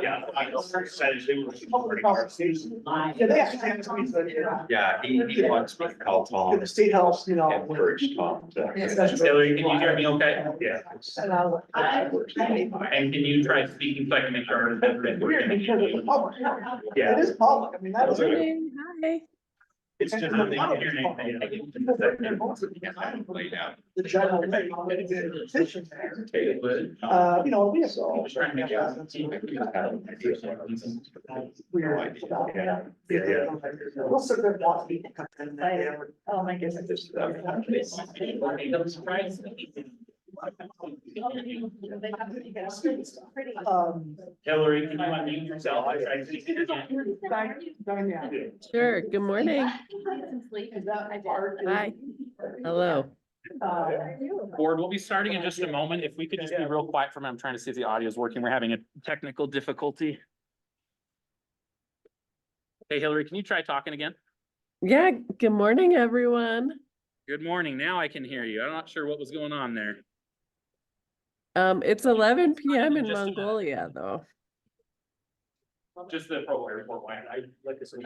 Yeah, I know, percentage, they were supporting our season. Yeah, they actually have to. Yeah, he wants me to call Tom, The state helps, you know. encourage Tom to. Hillary, can you hear me okay? Yeah. And can you try speaking so I can make sure? Weird because it's public. Yeah. It is public. I mean, that is. Morning, hi. It's just. I don't want your name. Laid out. The general petition there. You know, we have. I'm just trying to make sure. Weird stuff. Yeah. We'll sit there and watch people come in and they have- Oh, my goodness. Hillary, can you unmute yourself? I tried to- Sure, good morning. Hi. Hello. Board, we'll be starting in just a moment. If we could just be real quiet for a minute, I'm trying to see if the audio is working. We're having a technical difficulty. Hey, Hillary, can you try talking again? Yeah, good morning, everyone. Good morning. Now I can hear you. I'm not sure what was going on there. It's 11 PM in Just a minute. Mongolia, though. Just the pro report. I like this. There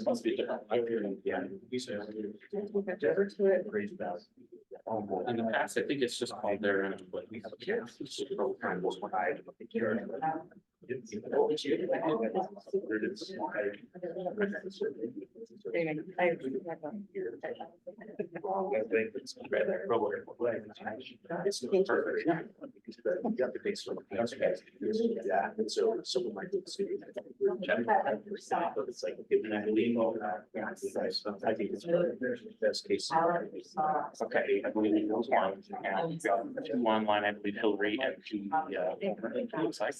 must be a different. In the past, I think it's just called their. Yeah, and so some of my. It's like giving that lean over that. I think it's best case. Okay, I believe it was one, and one line, I believe Hillary and two, looks like.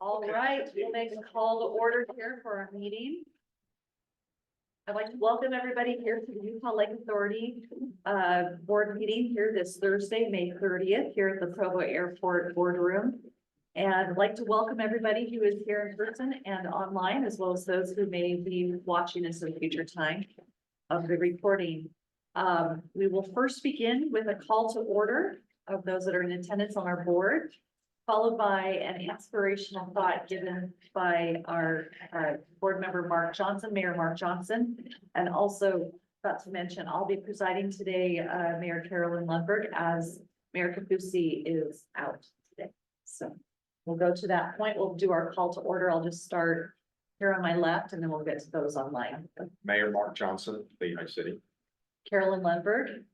All right, we'll make a call to order here for our meeting. I'd like to welcome everybody here to the Utah Lake Authority board meeting here this Thursday, May 30th, here at the Provo Airport boardroom. And I'd like to welcome everybody who is here in person and online, as well as those who may be watching us in future time of the recording. We will first begin with a call to order of those that are in attendance on our board, followed by an inspirational thought given by our board member, Mark Johnson, Mayor Mark Johnson. And also, not to mention, I'll be presiding today, Mayor Carolyn Lundberg, as Mayor Kapusi is out today. So we'll go to that point. We'll do our call to order. I'll just start here on my left, and then we'll get to those online. Mayor Mark Johnson, Lehigh City. Carolyn Lundberg,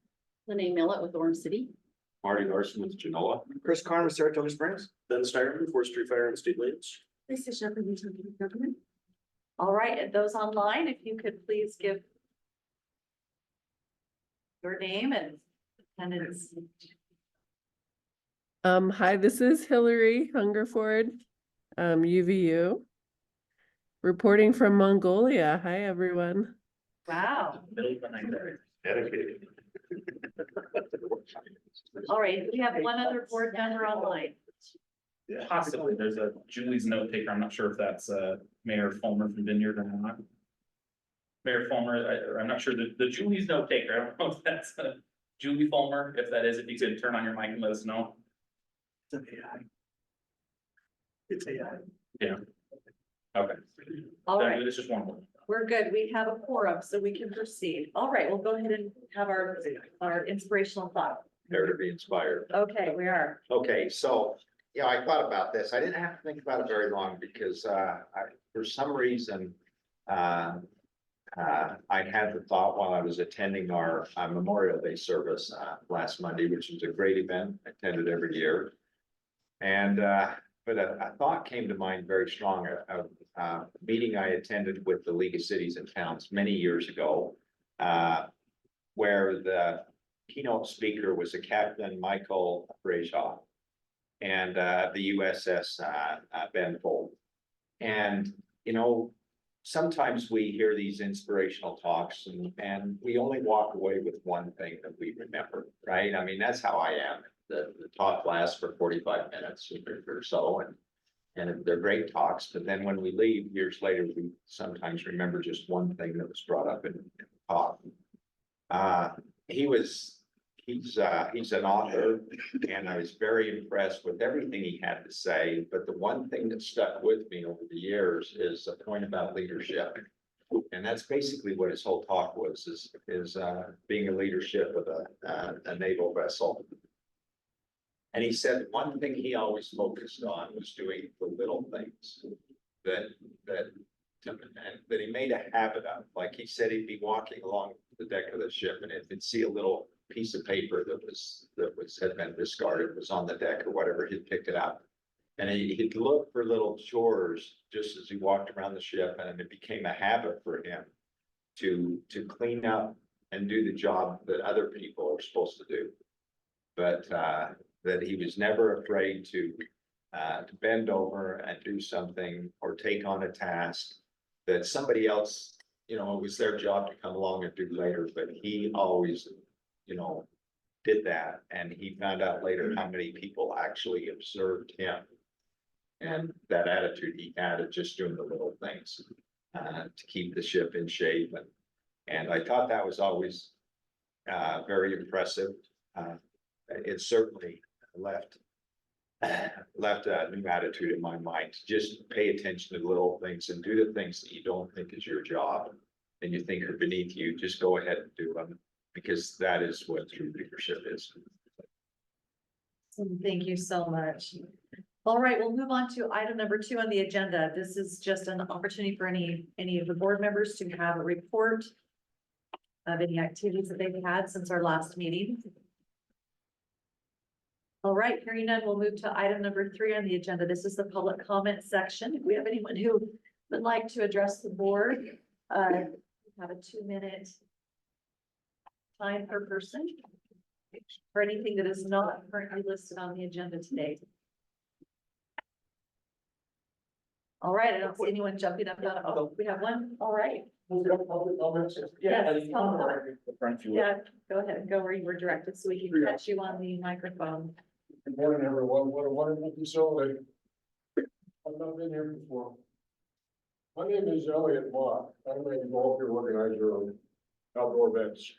Lene Millett with Orange City. Marty Larson with Genoa. Chris Carmen, Saratoga Springs. Ben Steyer, Forest Street Fire and State Lanes. Lisa Shepherd, Utah Government. all right, and those online, if you could please give your name and attendance. Hi, this is Hillary Hungerford, UVU. Reporting from Mongolia. Hi, everyone. Wow, Dedicated. all right, we have one other board member online. Possibly, there's a Julie's note taker. I'm not sure if that's Mayor Fulmer from Vineyard or not. Mayor Fulmer, I'm not sure, the Julie's note taker, I don't know if that's Julie Fulmer, if that is, if you could turn on your mic and let us know. It's AI. It's AI. Yeah. Okay. All right, It's just one more. we're good. We have a quorum, so we can proceed. All right, we'll go ahead and have our inspirational thought. Prepare to be inspired. Okay, we are. Okay, so, yeah, I thought about this. I didn't have to think about it very long because for some reason, I had the thought while I was attending our Memorial Day service last Monday, which was a great event, attended every year. And but a thought came to mind very strong, a meeting I attended with the League of Cities and Towns many years ago, where the keynote speaker was a Captain Michael Brejcha and the USS Benfold. And, you know, sometimes we hear these inspirational talks and we only walk away with one thing that we remember, right? I mean, that's how I am. the talk lasts for 45 minutes or so, and they're great talks, but then when we leave years later, we sometimes remember just one thing that was brought up in the talk. He's an author, and I was very impressed with everything he had to say, but the one thing that stuck with me over the years is a point about leadership. And that's basically what his whole talk was, is being a leadership of a naval vessel. And he said one thing he always focused on was doing the little things that he made a habit of. Like he said, he'd be walking along the deck of the ship and he'd see a little piece of paper had been discarded, was on the deck or whatever, he'd pick it up. And he'd look for little chores just as he walked around the ship, and it became a habit for him to clean up and do the job that other people are supposed to do. But that he was never afraid to bend over and do something or take on a task that somebody else, it was their job to come along and do later, but he always, did that. And he found out later how many people actually observed him. And that attitude he had of just doing the little things to keep the ship in shape. And I thought that was always very impressive. It certainly left a new attitude in my mind. Just pay attention to the little things and do the things that you don't think is your job and you think are beneath you. Just go ahead and do them, because that is what true leadership is. Thank you so much. All right, we'll move on to item number 2 on the agenda. This is just an opportunity for any of the board members to have a report of any activities that they've had since our last meeting. All right, hearing none, we'll move to item number 3 on the agenda. This is the public comment section. If we have anyone who would like to address the board, have a 2-minute time per person for anything that is not currently listed on the agenda today. All right, I don't see anyone jumping up. Oh, we have one. All right. Yes, yeah, go ahead, go where you were directed so we can catch you on the microphone. Good morning, everyone. What a wonderful facility. I've not been here before. My name is Elliot Mock. I'm a volunteer organizer of outdoor events.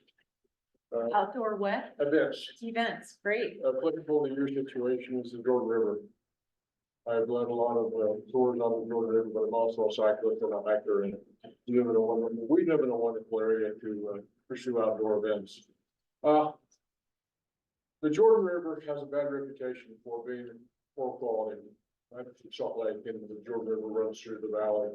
Outdoor what? Events, great. Applicable to your situation is the Jordan River. I've led a lot of tours on the Jordan River, but I'm also a cyclist and a hiker, and we live in a wonderful area to pursue outdoor events. The Jordan River has a bad reputation for being poor quality. I'm from Salt Lake, and the Jordan River runs through the valley.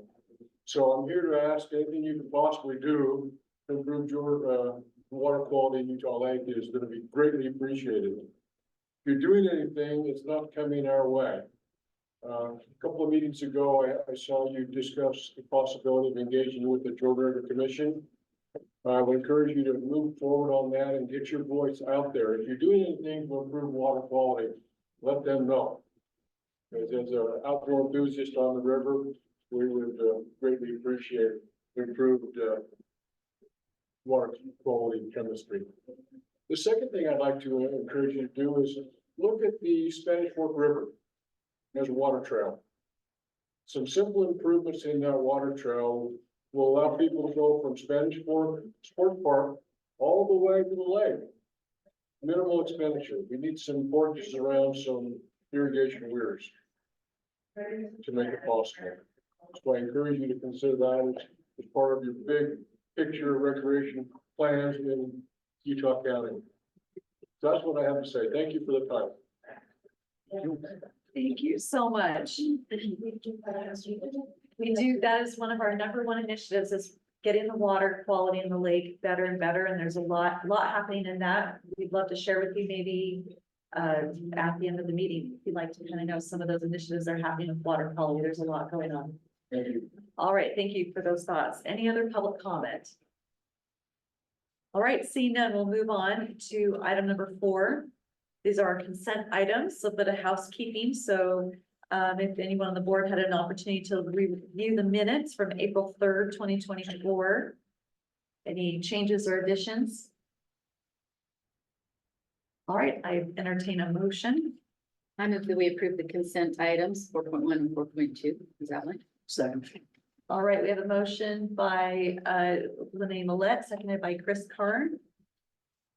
So I'm here to ask anything you can possibly do to improve your water quality in Utah Lake is going to be greatly appreciated. If you're doing anything, it's not coming our way. A couple of meetings ago, I saw you discuss the possibility of engaging with the Jordan River Commission. I would encourage you to move forward on that and get your voice out there. If you're doing anything to improve water quality, let them know. As an outdoor enthusiast on the river, we would greatly appreciate improved water quality chemistry. The second thing I'd like to encourage you to do is look at the Spanish Fork River as a water trail. Some simple improvements in that water trail will allow people to go from Spanish Fork Sports Park all the way to the lake. Minimal expenditure. We need some porches around some irrigation weirs to make it possible. So I encourage you to consider that as part of your big picture recreation plans in Utah County. So that's what I have to say. Thank you for the time. Thank you so much. We do, that is one of our #1 initiatives, is getting the water quality in the lake better and better. And there's a lot happening in that. We'd love to share with you maybe at the end of the meeting, if you'd like to kind of know some of those initiatives that are happening with water quality. There's a lot going on. Thank you. All right, thank you for those thoughts. Any other public comment? All right, seeing none, we'll move on to item number 4. These are our consent items, a bit of housekeeping. So if anyone on the board had an opportunity to review the minutes from April 3rd, 2024, any changes or additions? All right, I entertain a motion. I move that we approve the consent items 4.1 and 4.2 as outlined. Second. All right, we have a motion by Lene Millet, seconded by Chris Karn.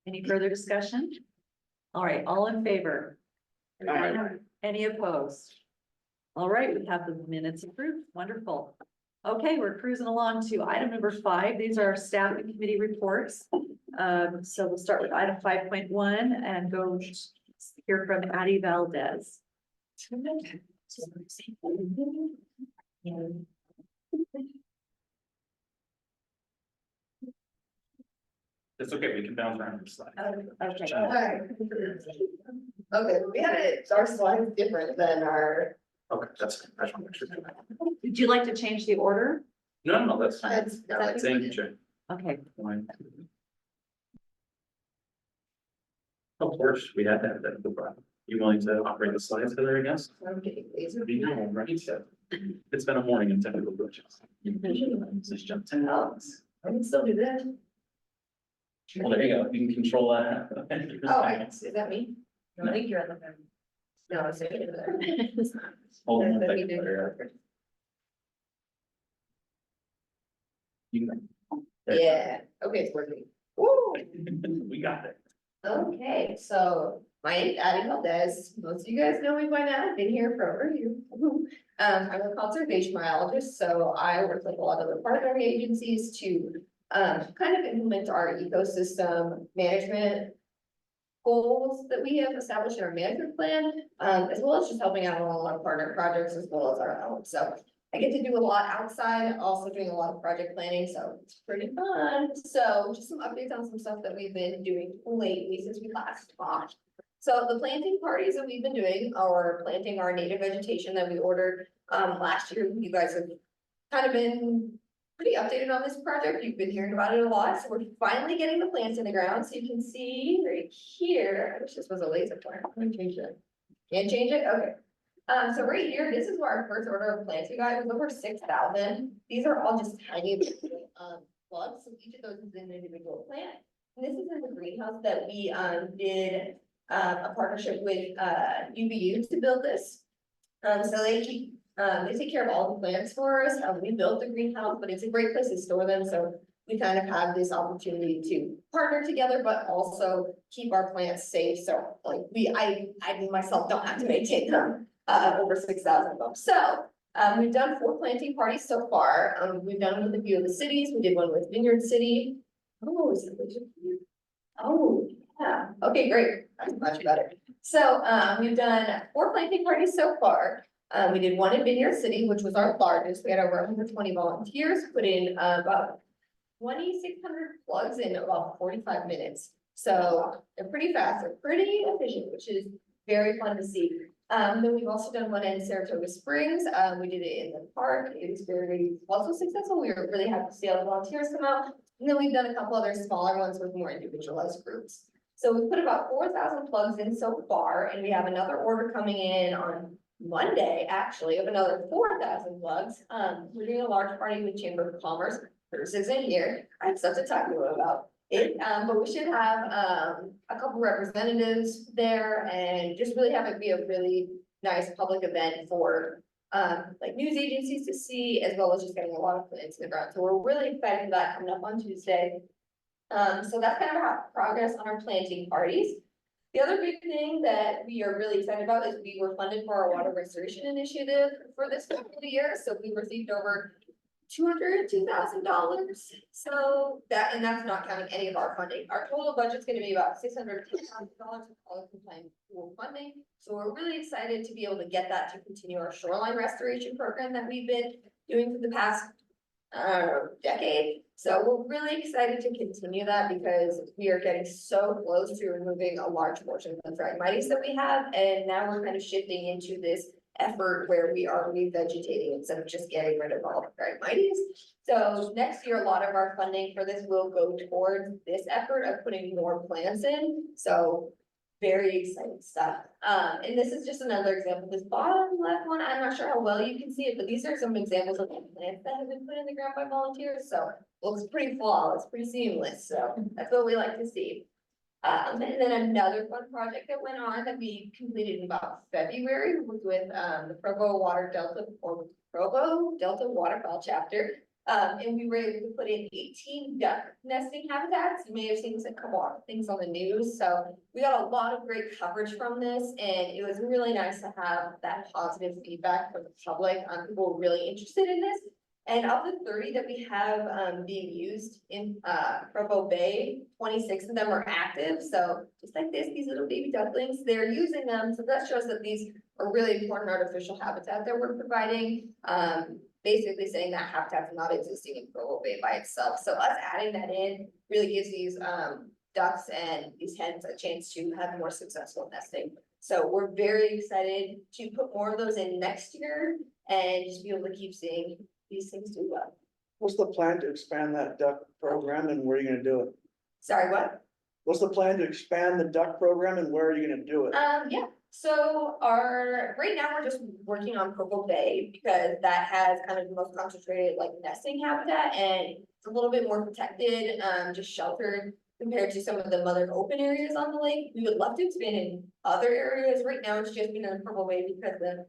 Any further discussion? All right, all in favor? Aye. Any opposed? All right, we have the minutes approved. Wonderful. Okay, we're cruising along to item number 5. These are our staff and committee reports. So we'll start with item 5.1 and go hear from Addie Valdez. It's okay, we can bounce around the slide. Okay. Alright. Okay, we had it, our slide is different than our, Okay, that's, I just want to make sure. Would you like to change the order? No, that's fine. that's, That's- Thank you. Okay, Fine. Of course, we had that, no problem. You willing to operate the slides there, I guess? I'm getting lazy. Be all right, so. It's been a morning in technical glitches. Just jump 10 hours. I can still do that. Well, there you go, you can control that. Is that me? No, I think you're on the phone. No, it's. Hold on, That's one me second, doing Claire. it. You can- Yeah, okay, it's working. Woo! We got it. Okay, so my name's Addie Valdez. Most of you guys know me by now. I've been here for over a year. I'm a conservation biologist, so I work with a lot of the partner agencies to kind of implement our ecosystem management goals that we have established in our management plan, as well as just helping out on a lot of partner projects as well as our own. So I get to do a lot outside, also doing a lot of project planning, so it's pretty fun. So just some updates on some stuff that we've been doing lately since we last talked. So the planting parties that we've been doing are planting our native vegetation that we ordered last year. You guys have kind of been pretty updated on this project. You've been hearing about it a lot, so we're finally getting the plants in the ground. So you can see right here, I wish this was a laser pointer. Let me change it. Can't change it? Okay. So right here, this is where our first order of plants we got. It was over 6,000. These are all just tiny plugs. So each of those is an individual plant. And this is in the greenhouse that we did a partnership with UVU to build this. So they take care of all the plants for us. We built the greenhouse, but it's a great place to store them. So we kind of have this opportunity to partner together, but also keep our plants safe. So like I myself don't have to maintain them over 6,000 of them. So we've done 4 planting parties so far. We've done them with a few of the cities. We did one with Vineyard City. Oh, is it legit? Oh, yeah. Okay, great. That's much better. So we've done 4 planting parties so far. We did one in Vineyard City, which was our largest. We had over 120 volunteers, put in about 2,600 plugs in about 45 minutes. So they're pretty fast, they're pretty efficient, which is very fun to see. Then we've also done one in Saratoga Springs. We did it in the park. It was very also successful. We were really happy to see all the volunteers come out. And then we've done a couple other smaller ones with more individualized groups. So we put about 4,000 plugs in so far, and we have another order coming in on Monday, actually, of another 4,000 plugs. We're doing a large party with Chamber of Commerce. Hers isn't here. I have stuff to talk to them about it, but we should have a couple representatives there and just really have it be a really nice public event for like news agencies to see, as well as just getting a lot of plants in the ground. So we're really excited about that coming up on Tuesday. So that's kind of our progress on our planting parties. The other big thing that we are really excited about is we were funded for our water restoration initiative for this fiscal year. So we received over $202,000. So that's not counting any of our funding. Our total budget's gonna be about $610,000 of all combined pool funding. So we're really excited to be able to get that to continue our shoreline restoration program that we've been doing for the past decade. So we're really excited to continue that because we are getting so close to removing a large portion of the Phragmites that we have. And now we're kind of shifting into this effort where we are revegetating instead of just getting rid of all the Phragmites. So next year, a lot of our funding for this will go towards this effort of putting more plants in. So very exciting stuff. And this is just another example. This bottom left one, I'm not sure how well you can see it, but these are some examples of the plants that have been put in the ground by volunteers. So it looks pretty flawless, pretty seamless. So that's what we like to see. And then another fun project that went on that we completed in about February was with, the Provo Water Delta, or Provo Delta Waterfowl Chapter. And we were able to put in 18 duck nesting habitats. You may have seen some couple of things on the news, so we got a lot of great coverage from this, and it was really nice to have that positive feedback from the public. People were really interested in this. And of the 30 that we have, being used in, Provo Bay, 26 of them are active. So just like this, these little baby ducklings, they're using them. So that shows that these are really important artificial habitat that we're providing. Basically saying that habitat's not existing in Provo Bay by itself. So us adding that in really gives these, ducks and these hens a chance to have more successful nesting. So we're very excited to put more of those in next year and just be able to keep seeing these things do well. What's the plan to expand that duck program and where are you gonna do it? Sorry, what? What's the plan to expand the duck program and where are you gonna do it? Yeah, so right now, we're just working on Provo Bay because that has kind of the most concentrated like nesting habitat and it's a little bit more protected, just sheltered compared to some of the other open areas on the lake. We would love to expand in other areas. Right now, it's just been in Provo Bay because the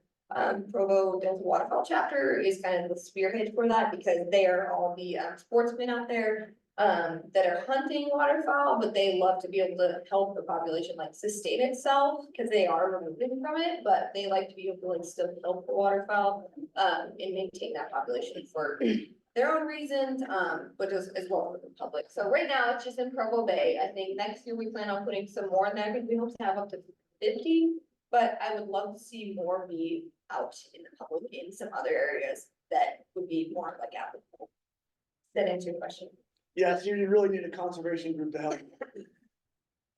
Provo Delta Waterfowl Chapter is kind of the spearhead for that because they are all the sportsmen out there that are hunting waterfowl, but they love to be able to help the population like sustain itself because they are removing from it, but they like to be able to like still help the waterfowl and maintain that population for their own reasons, but as well for the public. So right now it's just in Provo Bay. I think next year we plan on putting some more in there because we hope to have up to 50. But I would love to see more be out in the public in some other areas that would be more like applicable. Does that answer your question? Yeah, so you really need a conservation group to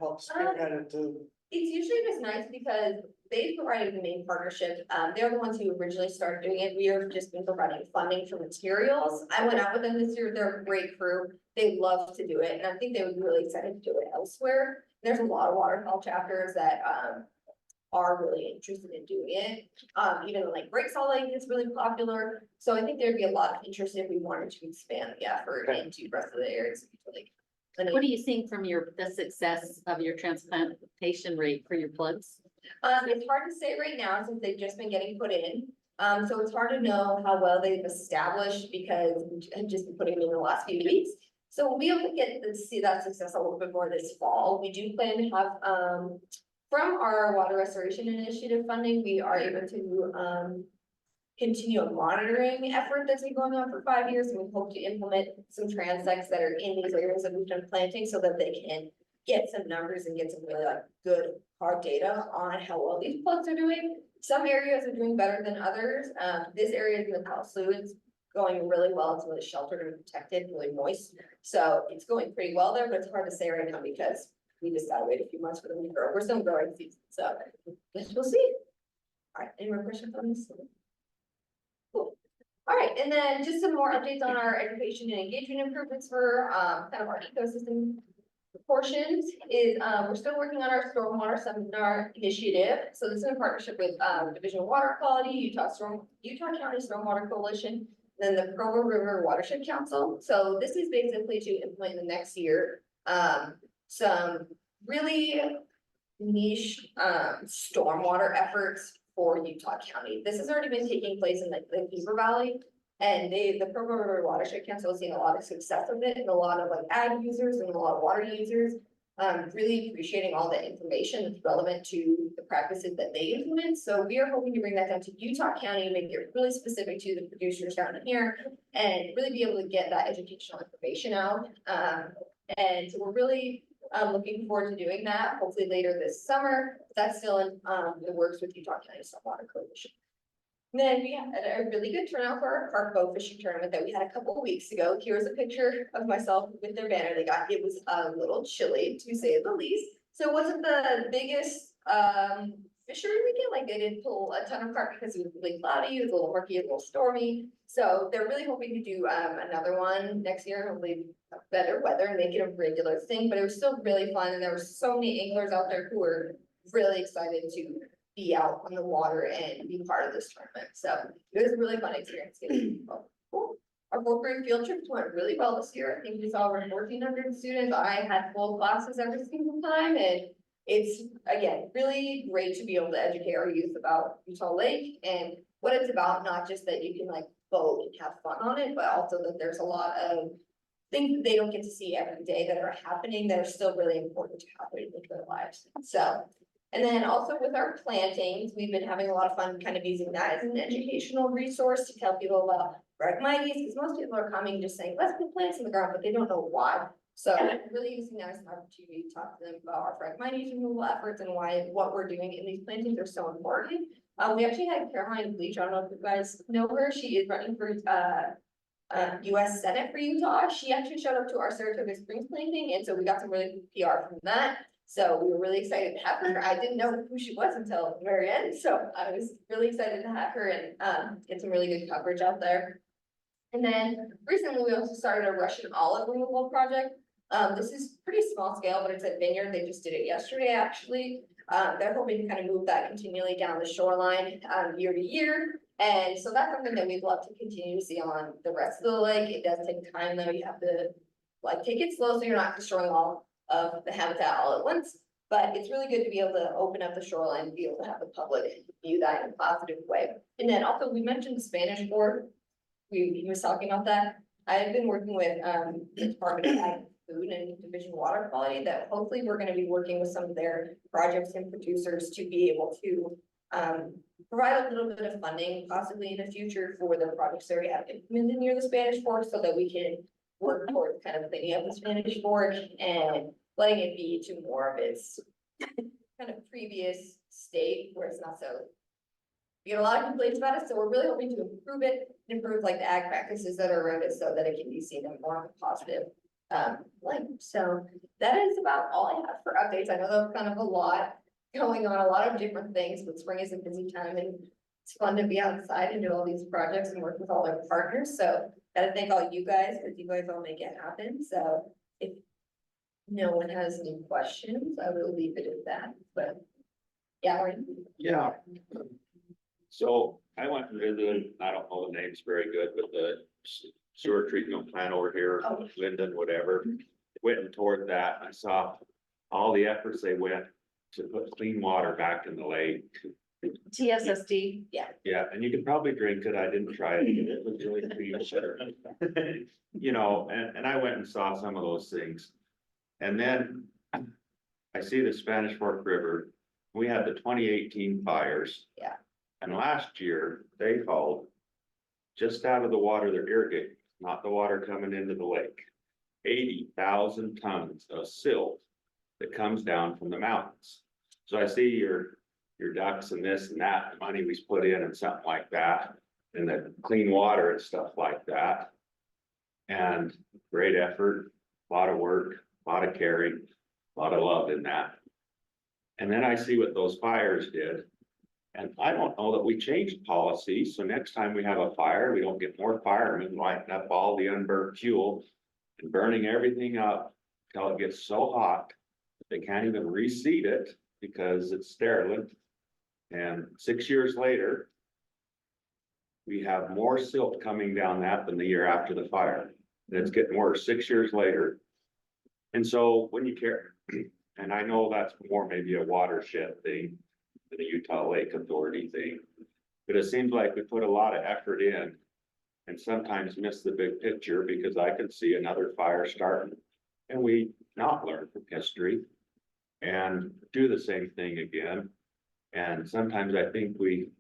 help spearhead it to. It's usually just nice because they provided the main partnership. They're the ones who originally started doing it. We have just been providing funding for materials. I went out with them this year. They're a great crew. They love to do it. And I think they would be really excited to do it elsewhere. There's a lot of waterfowl chapters that, are really interested in doing it. Even like Great Salt Lake is really popular. So I think there'd be a lot of interest if we wanted to expand the effort into the rest of the areas. Like, What are you seeing from the success of your transplantation rate for your plugs? It's hard to say right now since they've just been getting put in. So it's hard to know how well they've established because I've just been putting them in the last few weeks. So we'll be able to get to see that success a little bit more this fall. We do plan to have, from our water restoration initiative funding, we are able to continue a monitoring effort that's been going on for 5 years. And we hope to implement some transects that are in these areas that we've done planting so that they can get some numbers and get some really like good hard data on how well these plugs are doing. Some areas are doing better than others. This area in the Calcasieu is going really well. It's really sheltered and protected, really moist. So it's going pretty well there, but it's hard to say right now because we just gotta wait a few months for them to grow. We're still in growing season, so we'll see. All right, any more questions on this? Cool. All right, and then just some more updates on our education and engagement improvements for kind of our ecosystem portions is we're still working on our stormwater seminar initiative. So this is in partnership with Division of Water Quality, Utah County Stormwater Coalition, then the Provo River Watershed Council. So this is basically to implement the next year some really niche stormwater efforts for Utah County. This has already been taking place in the Beaver Valley. And the Provo River Watershed Council has seen a lot of success with it and a lot of like ag users and a lot of water users. Really appreciating all the information that's relevant to the practices that they implement. So we are hoping to bring that down to Utah County, make it really specific to the producers down here and really be able to get that educational information out. And so we're really looking forward to doing that, hopefully later this summer. That's still in the works with Utah County Stormwater Coalition. And then we had a really good turnout for our park boat fishing tournament that we had a couple of weeks ago. Here's a picture of myself with their banner they got. It was a little chilly to say the least. So it wasn't the biggest fishery weekend. Like they didn't pull a ton of carp because it was really cloudy, it was a little murky, a little stormy. So they're really hoping to do another one next year, hopefully better weather and make it a regular thing. But it was still really fun and there were so many anglers out there who were really excited to be out on the water and be part of this tournament. So it was a really fun experience getting people. Cool. Our fourth grade field trips went really well this year. I think we saw over 1,400 students. I had full classes every single time, and it's, again, really great to be able to educate our youth about Utah Lake and what it's about, not just that you can like boat and have fun on it, but also that there's a lot of things that they don't get to see every day that are happening that are still really important to happen in their lives. So, and then also with our plantings, we've been having a lot of fun kind of using that as an educational resource to tell people about Phragmites, because most people are coming just saying, let's put plants in the ground, but they don't know why. So really using that as an opportunity to talk to them about our Phragmites removal efforts and why what we're doing in these plantings are so important. We actually had Caroline Bleach, I don't know if you guys know her, she is running for US Senate for Utah. She actually showed up to our Saratoga Springs planting, and so we got some really good PR from that. So we were really excited to have her. I didn't know who she was until the very end, so I was really excited to have her and get some really good coverage out there. And then recently we also started a Russian olive removal project. This is pretty small scale, but it's at Vineyard. They just did it yesterday, actually. They're hoping to kind of move that continually down the shoreline, year to year. And so that's something that we'd love to continue to see on the rest of the lake. It does take time though. You have to like take it slow so you're not destroying all of the habitat all at once. But it's really good to be able to open up the shoreline and be able to have the public view that in a positive way. And then also we mentioned the Spanish board. He was talking about that. I have been working with the Department of Ag, Food and Division of Water Quality that hopefully we're gonna be working with some of their projects and producers to be able to provide a little bit of funding possibly in the future for the projects that we have implemented near the Spanish Fork so that we can work towards kind of cleaning up the Spanish Fork and letting it be to more of its kind of previous state where it's not so. We get a lot of complaints about it, so we're really hoping to improve it, improve like the ag practices that are around it so that it can be seen in more of a positive light. So that is about all I have for updates. I know that was kind of a lot going on, a lot of different things, but spring is a busy time and it's fun to be outside and do all these projects and work with all our partners. So gotta thank all you guys because you guys all make it happen. So if no one has any questions, I will leave it at that, but yeah. Yeah. So I went and visited, I don't know the names very good, but the sewer treatment plant over here, Oh. Linden, whatever. Went and toured that. I saw all the efforts they went to put clean water back in the lake. TSSD. Yeah, and you could probably drink it. I didn't try it. It was really clean. Sure. You know, and I went and saw some of those things. And then I see the Spanish Fork River. We had the 2018 fires. Yeah. And last year they hauled just out of the water they're irrigating, not the water coming into the lake. 80,000 tons of silt that comes down from the mountains. So I see your ducks and this and that, the money we put in and something like that, and the clean water and stuff like that. And great effort, a lot of work, a lot of caring, a lot of love in that. And then I see what those fires did. And I don't know that we changed policy, so next time we have a fire, we don't get more firemen lighting up all the unburnt fuel and burning everything up till it gets so hot that they can't even reseed it because it's sterilant. And 6 years later, we have more silt coming down that than the year after the fire. And it's getting worse 6 years later. And so when you care, and I know that's more maybe a watershed thing than the Utah Lake Authority thing, but it seems like we put a lot of effort in and sometimes miss the big picture because I could see another fire starting and we not learn from history and do the same thing again. And sometimes I think we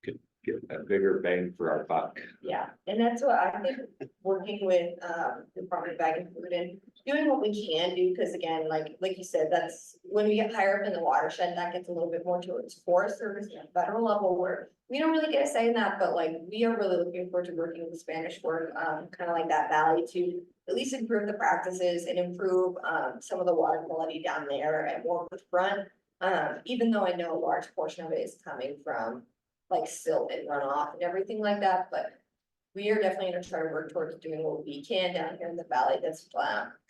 could get a bigger bang for our buck. Yeah, and that's what I think, working with the Department of Ag and Food and doing what we can do, because again, like you said, that's when we get higher up in the watershed, that gets a little bit more towards Forest Service and federal level where we don't really get a say in that, but like we are really looking forward to working with the Spanish Fork, kind of like that valley to at least improve the practices and improve some of the water quality down there and more with front. Even though I know a large portion of it is coming from like silt and runoff and everything like that, but we are definitely gonna try to work towards doing what we can down here in the valley that's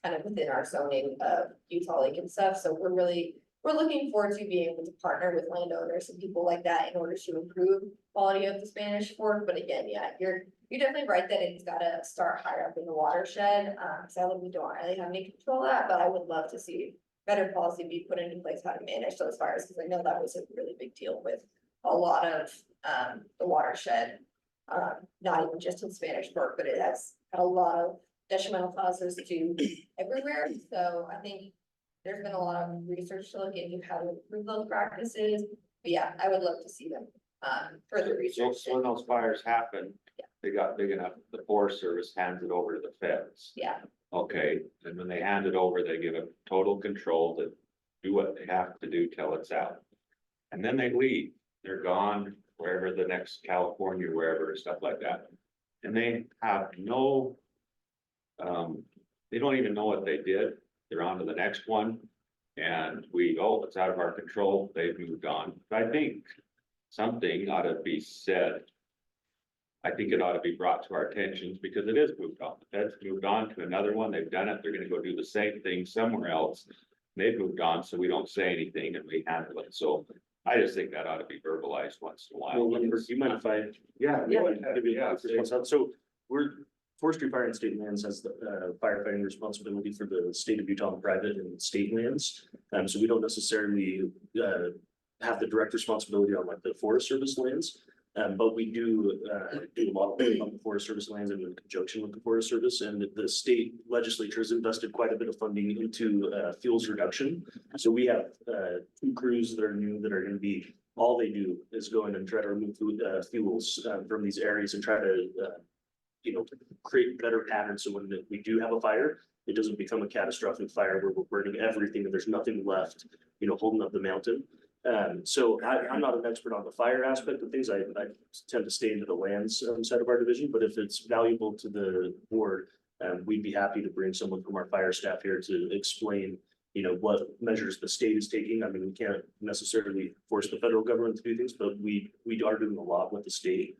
kind of within our zoning of Utah Lake and stuff. So we're really we're looking forward to being able to partner with landowners and people like that in order to improve quality of the Spanish Fork. But again, yeah, you're definitely right that it's gotta start higher up in the watershed. Sadly, we don't really have any control of that, but I would love to see better policy be put into place how to manage those fires, because I know that was a really big deal with a lot of the watershed. Not even just in Spanish Fork, but it has had a lot of detrimental causes to everywhere. So I think there's been a lot of research to look into how to improve those practices. But yeah, I would love to see them further So research. so when those fires happen, they got big enough, the Forest Service hands it over to the feds. Yeah, Okay, and when they hand it over, they give it total control to do what they have to do till it's out. And then they leave, they're gone wherever the next California, wherever, stuff like that. And they have no. They don't even know what they did, they're on to the next one. And it's out of our control, they've moved on. I think something ought to be said. I think it ought to be brought to our attention because it is moved on. That's moved on to another one. They've done it. They're gonna go do the same thing somewhere else. They've moved on, so we don't say anything and we handle it. So I just think that ought to be verbalized once in a while. Well, you mind if I? Yeah. Go ahead. So forestry fire and state lands has the firefighting responsibility for the state of Utah on private and state lands. So we don't necessarily have the direct responsibility on like the Forest Service lands. But we do a lot of work on the Forest Service lands and in conjunction with the Forest Service, and the state legislature has invested quite a bit of funding into fuels reduction. So we have 2 crews that are new that are gonna be, all they do is go in and try to remove fuels from these areas and try to create better patterns. So when we do have a fire, it doesn't become a catastrophic fire where we're burning everything and there's nothing left, holding up the mountain. So I'm not an expert on the fire aspect of things. I tend to stay into the lands side of our division, but if it's valuable to the board, we'd be happy to bring someone from our fire staff here to explain, what measures the state is taking. I mean, we can't necessarily force the federal government to do things, but we are doing a lot with the state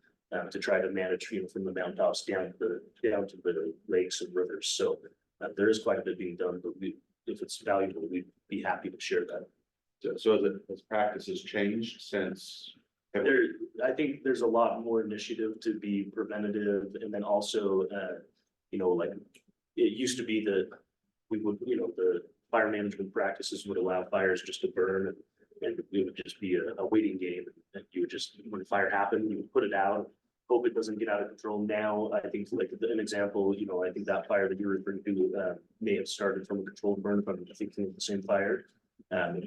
to try to manage, from the mountaintops down to the lakes and rivers. So there is quite a bit being done, but if it's valuable, we'd be happy to share that. So has practices changed since? I think there's a lot more initiative to be preventative, and then also, like, it used to be that we would, the fire management practices would allow fires just to burn, and it would just be a waiting game, and you would just, when the fire happened, you would put it out, hope it doesn't get out of control. Now, I think, like, an example, I think that fire that you're referring to may have started from a controlled burn, but I'm thinking of the same fire.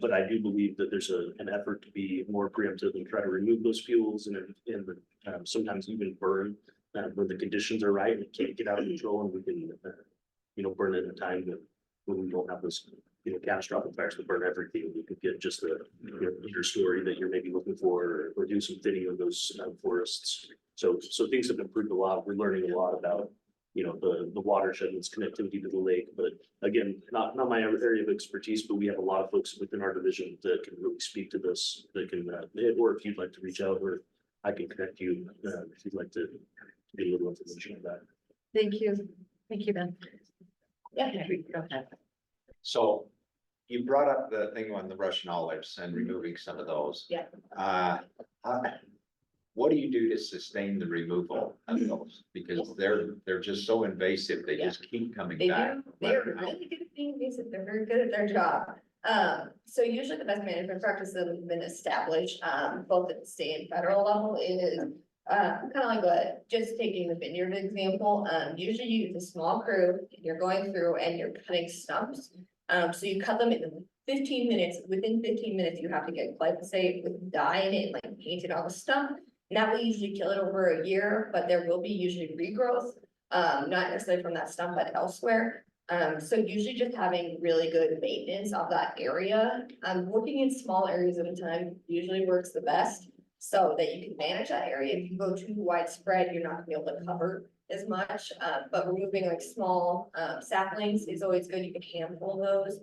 But I do believe that there's an effort to be more preemptive and try to remove those fuels and sometimes even burn when the conditions are right and it can't get out of control, and we can, burn it in a time when we don't have those, catastrophic fires that burn everything. We could get just the, your story that you're maybe looking for, or do some thinning of those forests. So things have improved a lot. We're learning a lot about, the watershed and its connectivity to the lake. But again, not my area of expertise, but we have a lot of folks within our division that can really speak to this, that can, or if you'd like to reach out, or I can connect you if you'd like to get a little information on that. Thank you. Thank you, Ben. Yeah, go ahead. So you brought up the thing on the Russian olives and removing some of those. Yeah. What do you do to sustain the removal of those? Because they're just so invasive, they just keep coming They back. do, they're really good at being invasive, they're very good at their job. So usually the best management practices that have been established, both at the state and federal level is, kind of like what, just taking the vineyard example, usually you use a small crew, you're going through and you're cutting stumps. So you cut them in 15 minutes, within 15 minutes, you have to get glyphosate with dye in it, and like paint it on the stump. And that will usually kill it over a year, but there will be usually regrowth, not necessarily from that stump, but elsewhere. So usually just having really good maintenance of that area, working in small areas at a time usually works the best. So that you can manage that area. If you go too widespread, you're not gonna be able to cover as much, but removing like small saplings is always good. You can handle those.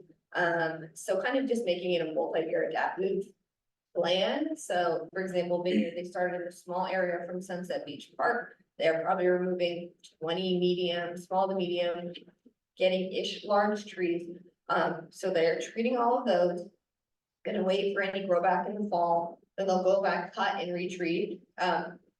So kind of just making it a multi-year adaptive plan. So for example, maybe they started in a small area from Sunset Beach Park. They're probably removing 20 medium, small to medium, getting large trees. So they're treating all of those. gonna wait for any grow back in the fall, then they'll go back, cut and retreat.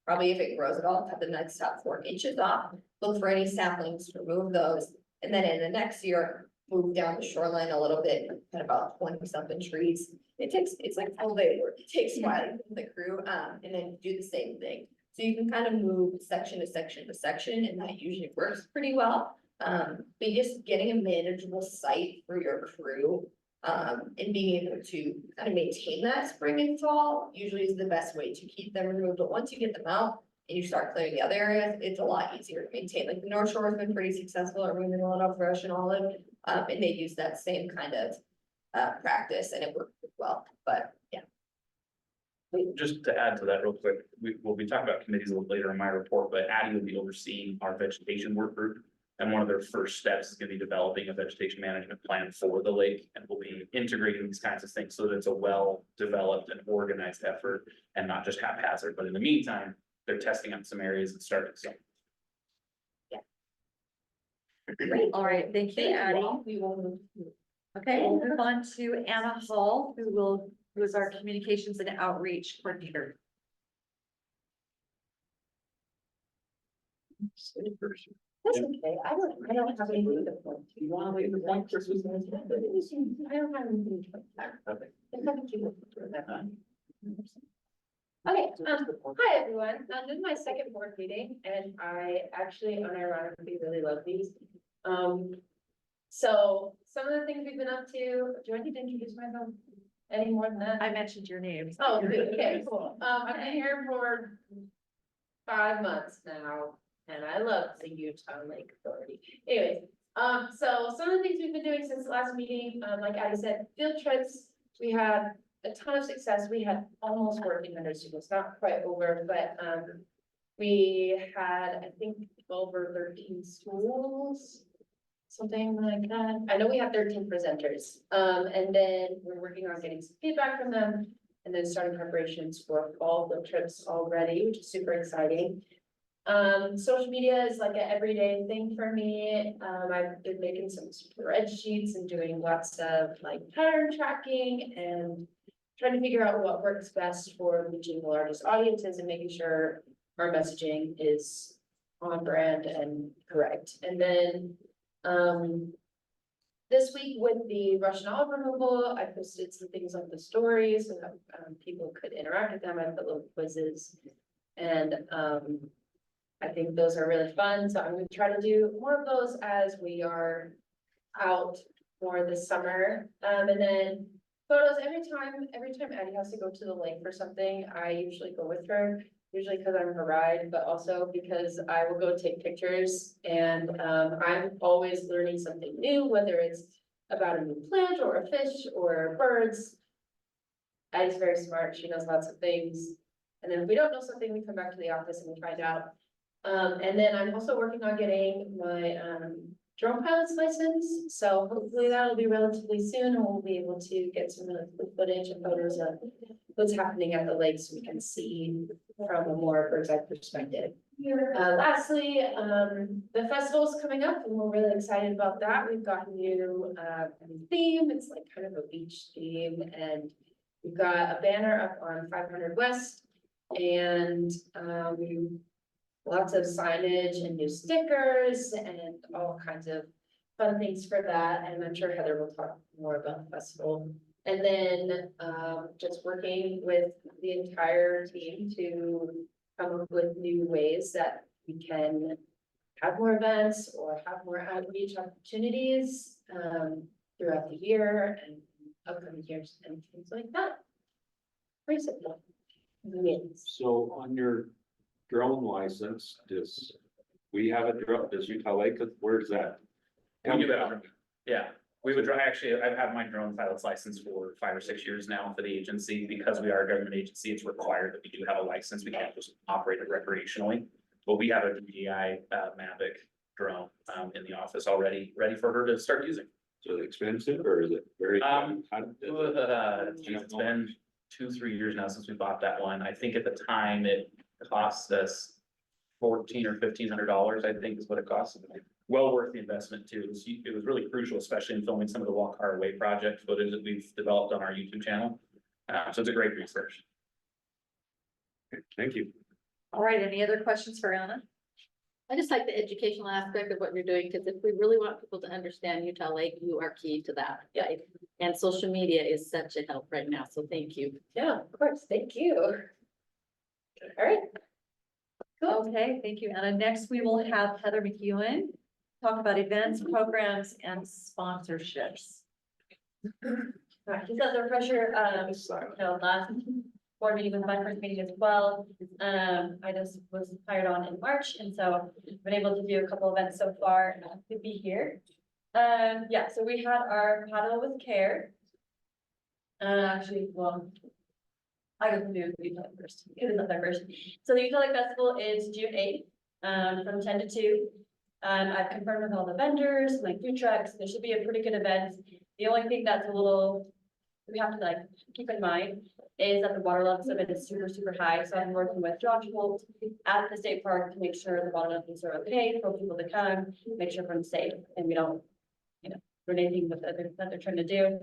Probably if it grows at all, cut the next top 4 inches off, look for any saplings, remove those. And then in the next year, move down the shoreline a little bit, cut about 20 something trees. It's like full day work, it takes a while, for the crew, and then do the same thing. So you can kind of move section to section to section, and that usually works pretty well. But just getting a manageable site for your crew, and being able to kind of maintain that spring and fall usually is the best way to keep them removed. But once you get them out and you start clearing the other areas, it's a lot easier to maintain. Like the North Shore has been pretty successful at removing a lot of brush and olive, and they use that same kind of practice, and it worked well. But yeah. Just to add to that real quick, we'll be talking about committees a little later in my report, but Addie will be overseeing our vegetation work group. And one of their first steps is gonna be developing a vegetation management plan for the lake, and we'll be integrating these kinds of things so that it's a well-developed and organized effort and not just haphazard. But in the meantime, they're testing out some areas and starting some. Great, all right, thank you, Addie. We will move. Okay, we'll move on to Anna Hall, who is our communications and outreach coordinator. That's okay, I don't have anything to point to. You wanna leave the point for Susan? I don't have anything to point to. Okay. Okay, hi everyone, this is my second board meeting and I actually unironically really love these. So some of the things we've been up to, do I need to introduce myself any more than that? I mentioned your name. Oh, good, okay, cool. I've been here for 5 months now, and I love the Utah Lake Authority. Anyways, so some of the things we've been doing since the last meeting, like Addie said, field trips, we had a ton of success. We had almost 1,400 students, not quite over, but, we had, I think, 12 or 13 schools. Something like that. I know we have 13 presenters, and then we're working on getting some feedback from them. And then starting preparations for fall field trips already, which is super exciting. Social media is like an everyday thing for me. I've been making some spreadsheets and doing lots of like pattern tracking and trying to figure out what works best for reaching the largest audiences and making sure our messaging is on brand and correct. And then, this week with the Russian olive removal, I posted some things on the story so that people could interact with them. I put little quizzes, and I think those are really fun. So I'm going to try to do more of those as we are out more this summer. And then photos every time Addie has to go to the lake for something, I usually go with her. Usually because I'm her ride, but also because I will go take pictures, and I'm always learning something new, whether it's about a new plant or a fish or birds. Addie's very smart, she knows lots of things. And then if we don't know something, we come back to the office and we find out. And then I'm also working on getting my drone pilot's license, so hopefully that'll be relatively soon, and we'll be able to get some really cool footage and photos of what's happening at the lake so we can see from a more bird's eye perspective. Lastly, the festival's coming up and we're really excited about that. We've got a new theme. It's like kind of a beach theme, and we've got a banner up on 500 West, and lots of signage and new stickers and all kinds of fun things for that. And I'm sure Heather will talk more about the festival. And then just working with the entire team to come up with new ways that we can have more events or have more outreach opportunities throughout the year and upcoming years and things like that. Pretty simple. Yes. So on your drone license, does Utah Lake, where's that? We do that. Yeah, we would actually, I've had my drone pilot's license for 5 or 6 years now for the agency. Because we are a government agency, it's required that we do have a license. We can't just operate it recreationally. But we have a DJI Mavic drone in the office already, ready for her to start using. So expensive or is it very? It's been 2-3 years now since we bought that one. I think at the time it cost us $1,400 or $1,500, I think is what it cost. well worth the investment too. It was really crucial, especially in filming some of the Walk Our Way project footage that we've developed on our YouTube channel. So it's a great research. Thank you. All right, any other questions for Anna? I just like the educational aspect of what you're doing, because if we really want people to understand Utah Lake, you are key to that, right? And social media is such a help right now, so thank you. Yeah, of course, thank you. All right. Cool. Okay, thank you, Anna. Next, we will have Heather McEwen talk about events, programs, and sponsorships. Alright, just as a refresher, last board meeting was my first meeting as well. I just was hired on in March, and so I've been able to do a couple events so far, to be here. Yeah, so we had our Paddle with Care. Actually, well, I guess we'll do Utah Lake first, because it's not there first. So the Utah Lake Festival is June 8th, from 10 to 2. I've confirmed with all the vendors, like food trucks, there should be a pretty good event. The only thing that's a little, we have to like keep in mind is that the water levels of it is super, super high. So I'm working with Josh Holt at the state park to make sure the water levels are okay for people to come, make sure everyone's safe and we don't, do anything that they're trying to do.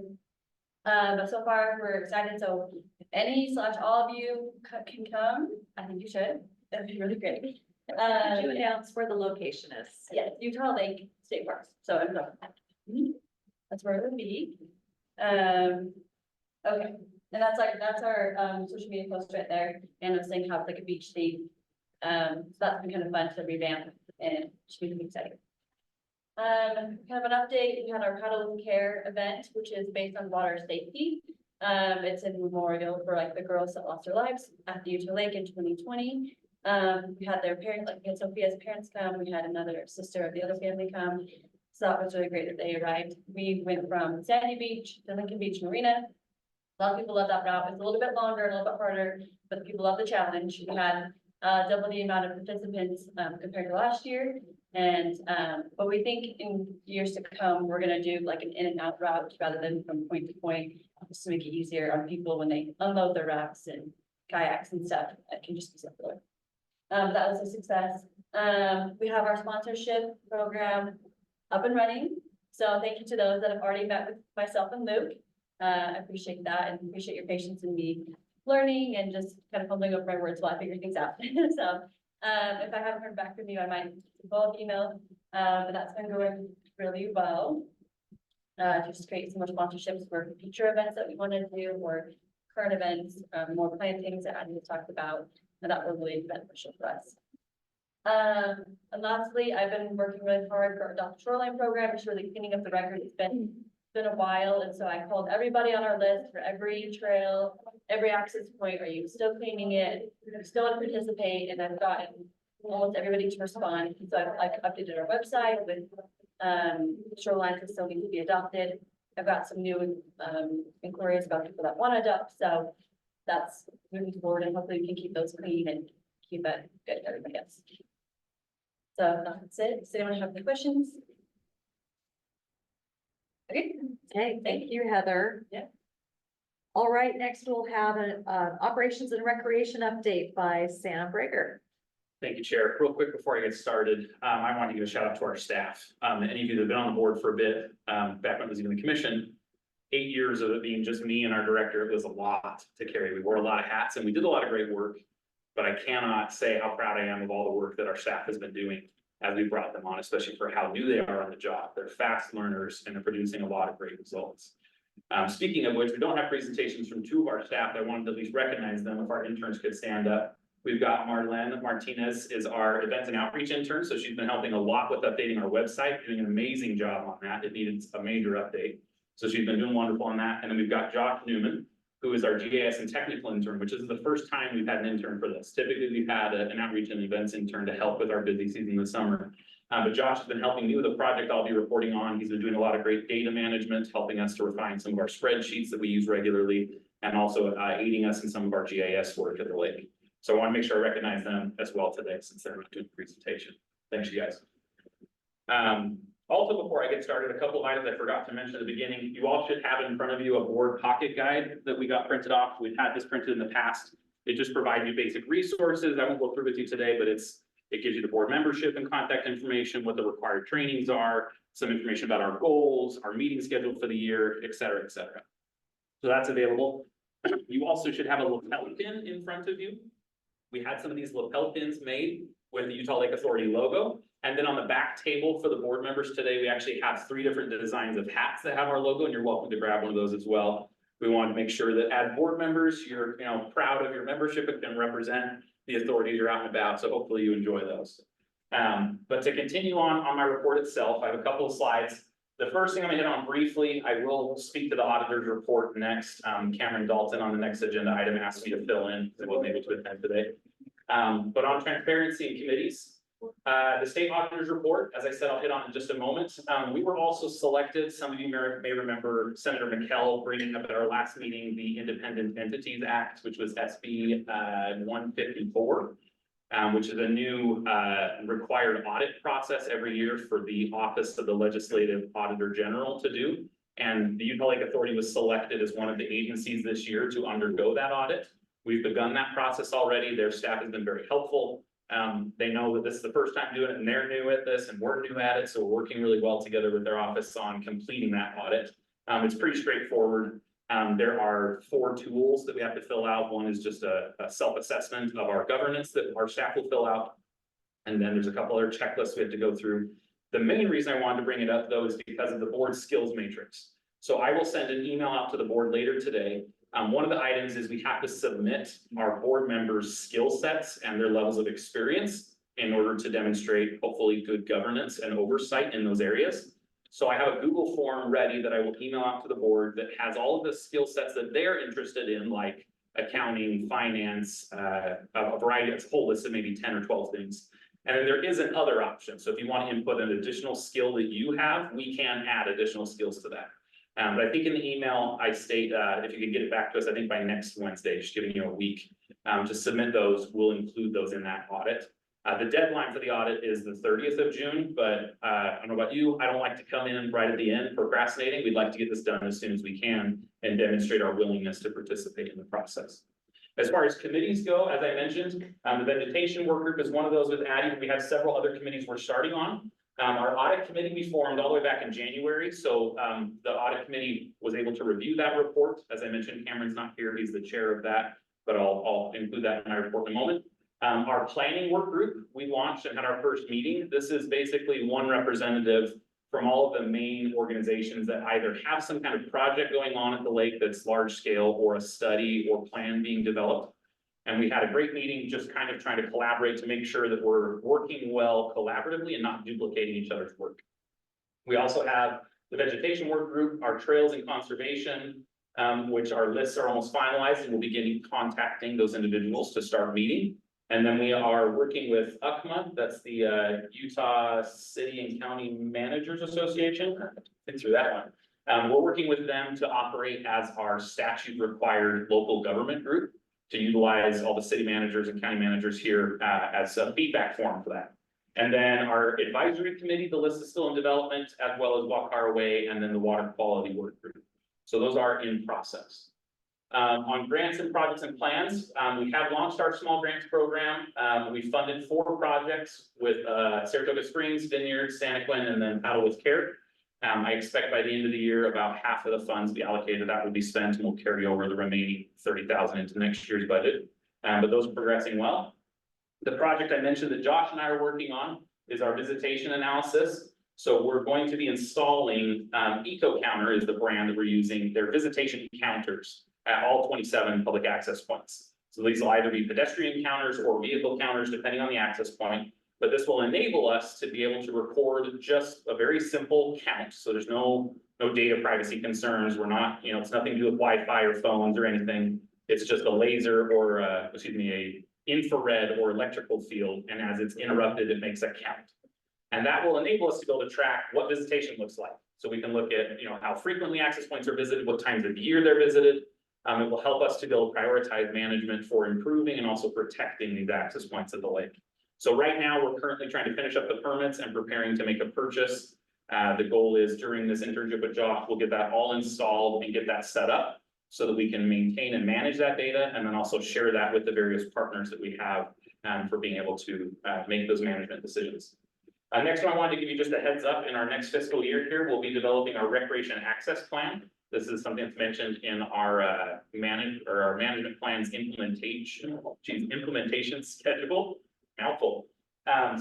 But so far we're excited. So if any / all of you can come, I think you should. That'd be really great. Could you announce where the location is? Yeah, Utah Lake State Parks. So I'm not. That's where it would be. Okay, and that's our social media post right there. And I'm saying how it's like a beach theme. So that's been kind of fun to revamp and should be exciting. Kind of an update, we had our Paddle with Care event, which is based on water safety. It's in memorial for like the girls that lost their lives at the Utah Lake in 2020. We had their parents, like we had Sophia's parents come, we had another sister of the other family come. So that was really great that they arrived. We went from Sandy Beach to Lincoln Beach Marina. A lot of people love that route. It's a little bit longer, a little bit harder, but the people love the challenge. We had double the amount of participants compared to last year. And but we think in years to come, we're gonna do like an in and out route rather than from point to point, just to make it easier on people when they unload their rafts and kayaks and stuff. It can just be simpler. That was a success. We have our sponsorship program up and running. So thank you to those that have already met with myself and Luke. I appreciate that and appreciate your patience in me learning and just kind of fumbling over my words while I figure things out. So if I haven't heard back from you, I might follow up email, but that's been going really well. Just create some more sponsorships for future events that we want to do or current events, more plantings that I need to talk about. And that was really beneficial for us. And lastly, I've been working really hard for our Adopt Shoreline program, just really cleaning up the record. It's been a while, and so I called everybody on our list for every trail, every access point. Are you still cleaning it? Are you still want to participate? And I've gotten almost everybody to respond. So I've updated our website with shorelines that still need to be adopted. I've got some new inquiries about people that want to adopt. So that's moving forward, and hopefully we can keep those clean and keep it good to everybody else. So that's it. Does anyone have any questions? Okay, thank you, Heather. Yeah. All right, next we'll have an operations and recreation update by Sam Brager. Thank you, Chair. Real quick before I get started, I want to give a shout out to our staff. Any of you that have been on the board for a bit, back when it was even the commission, 8 years of it being just me and our director, it was a lot to carry. We wore a lot of hats and we did a lot of great work, but I cannot say how proud I am of all the work that our staff has been doing as we brought them on, especially for how new they are on the job. They're fast learners and they're producing a lot of great results. Speaking of which, we don't have presentations from two of our staff. I wanted to at least recognize them if our interns could stand up. We've got Marlene Martinez is our events and outreach intern. So she's been helping a lot with updating our website, doing an amazing job on that. It needed a major update. So she's been doing wonderful on that. And then we've got Josh Newman, who is our GIS and technical intern, which is the first time we've had an intern for this. Typically, we've had an outreach and events intern to help with our busy season this summer. But Josh has been helping me with a project I'll be reporting on. He's been doing a lot of great data management, helping us to refine some of our spreadsheets that we use regularly, and also aiding us in some of our GIS work at the lake. So I want to make sure I recognize them as well today, since they're not doing the presentation. Thanks, you guys. Also, before I get started, a couple of items I forgot to mention at the beginning. You all should have in front of you a board pocket guide that we got printed off. We've had this printed in the past. It just provides you basic resources. I won't go through with you today, but it's It gives you the board membership and contact information, what the required trainings are, some information about our goals, our meeting schedule for the year, et cetera, et cetera. So that's available. You also should have a lapel pin in front of you. We had some of these lapel pins made with the Utah Lake Authority logo. And then on the back table for the board members today, we actually have 3 different designs of hats that have our logo, and you're welcome to grab one of those as well. We want to make sure that as board members, you're proud of your membership and can represent the authorities you're out and about. So hopefully you enjoy those. But to continue on my report itself, I have a couple of slides. The first thing I'm gonna hit on briefly, I will speak to the auditor's report next. Cameron Dalton on the next agenda item asked me to fill in. I wasn't able to attend today. But on transparency and committees, the state auditor's report, as I said, I'll hit on in just a moment. We were also selected, some of you may remember Senator McKell bringing up at our last meeting, the Independent Entities Act, which was SB 154. Which is a new required audit process every year for the Office of the Legislative Auditor General to do. And the Utah Lake Authority was selected as one of the agencies this year to undergo that audit. We've begun that process already. Their staff has been very helpful. They know that this is the first time doing it and they're new at this and we're new at it. So we're working really well together with their office on completing that audit. It's pretty straightforward. There are 4 tools that we have to fill out. One is just a self-assessment of our governance that our staff will fill out. And then there's a couple other checklists we have to go through. The main reason I wanted to bring it up though is because of the board skills matrix. So I will send an email out to the board later today. One of the items is we have to submit our board members' skill sets and their levels of experience in order to demonstrate hopefully good governance and oversight in those areas. So I have a Google form ready that I will email out to the board that has all of the skill sets that they're interested in, like accounting, finance, a variety, it's a whole list of maybe 10 or 12 things. And then there is an other option. So if you want to input an additional skill that you have, we can add additional skills to that. But I think in the email, I state, if you could get it back to us, I think by next Wednesday, just giving you a week to submit those, we'll include those in that audit. The deadline for the audit is the 30th of June, but I don't know about you, I don't like to come in right at the end procrastinating. We'd like to get this done as soon as we can and demonstrate our willingness to participate in the process. As far as committees go, as I mentioned, the vegetation work group is one of those with Addie. We have several other committees we're starting on. Our audit committee we formed all the way back in January. So the audit committee was able to review that report. As I mentioned, Cameron's not here, he's the chair of that, but I'll include that in my report in a moment. Our planning work group, we launched and had our first meeting. This is basically one representative from all of the main organizations that either have some kind of project going on at the lake that's large scale or a study or plan being developed. And we had a great meeting, just kind of trying to collaborate to make sure that we're working well collaboratively and not duplicating each other's work. We also have the vegetation work group, our trails and conservation, which our lists are almost finalized and we'll be contacting those individuals to start meeting. And then we are working with UCMA, that's the Utah City and County Managers Association. Think through that one. We're working with them to operate as our statute required local government group to utilize all the city managers and county managers here as a feedback forum for that. And then our advisory committee, the list is still in development, as well as Walk Our Way, and then the water quality work group. So those are in process. On grants and projects and plans, we have launched our small grants program. We funded 4 projects with Saratoga Springs, Vineyard, Santaquin, and then Paddle with Care. I expect by the end of the year, about half of the funds be allocated that will be spent, and we'll carry over the remaining 30,000 into next year's budget. But those are progressing well. The project I mentioned that Josh and I are working on is our visitation analysis. So we're going to be installing, EcoCounter is the brand that we're using, their visitation counters at all 27 public access points. So these will either be pedestrian counters or vehicle counters, depending on the access point. But this will enable us to be able to record just a very simple count. So there's no data privacy concerns. We're not, it's nothing to do with Wi-Fi or phones or anything. It's just a laser or a infrared or electrical field. And as it's interrupted, it makes a count. And that will enable us to be able to track what visitation looks like. So we can look at, how frequently access points are visited, what times of year they're visited. It will help us to be able to prioritize management for improving and also protecting these access points at the lake. So right now, we're currently trying to finish up the permits and preparing to make a purchase. The goal is during this internship with Josh, we'll get that all installed and get that set up so that we can maintain and manage that data and then also share that with the various partners that we have for being able to, make those management decisions. Next one, I wanted to give you just a heads up, in our next fiscal year here, we'll be developing our recreation access plan. This is something that's mentioned in our management plans implementation schedule, mouthful.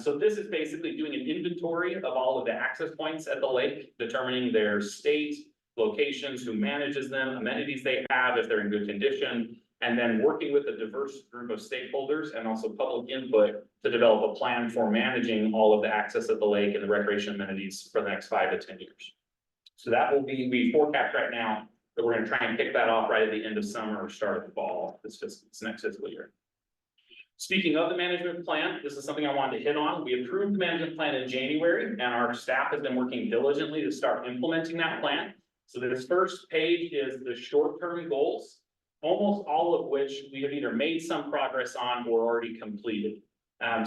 So this is basically doing an inventory of all of the access points at the lake, determining their state, locations, who manages them, amenities they have, if they're in good condition, and then working with a diverse group of stakeholders and also public input to develop a plan for managing all of the access at the lake and the recreation amenities for the next 5 to 10 years. So that will be, we forecast right now that we're gonna try and kick that off right at the end of summer or start of the fall, this next fiscal year. Speaking of the management plan, this is something I wanted to hit on. We approved the management plan in January, and our staff has been working diligently to start implementing that plan. So this first page is the short-term goals, almost all of which we have either made some progress on or already completed.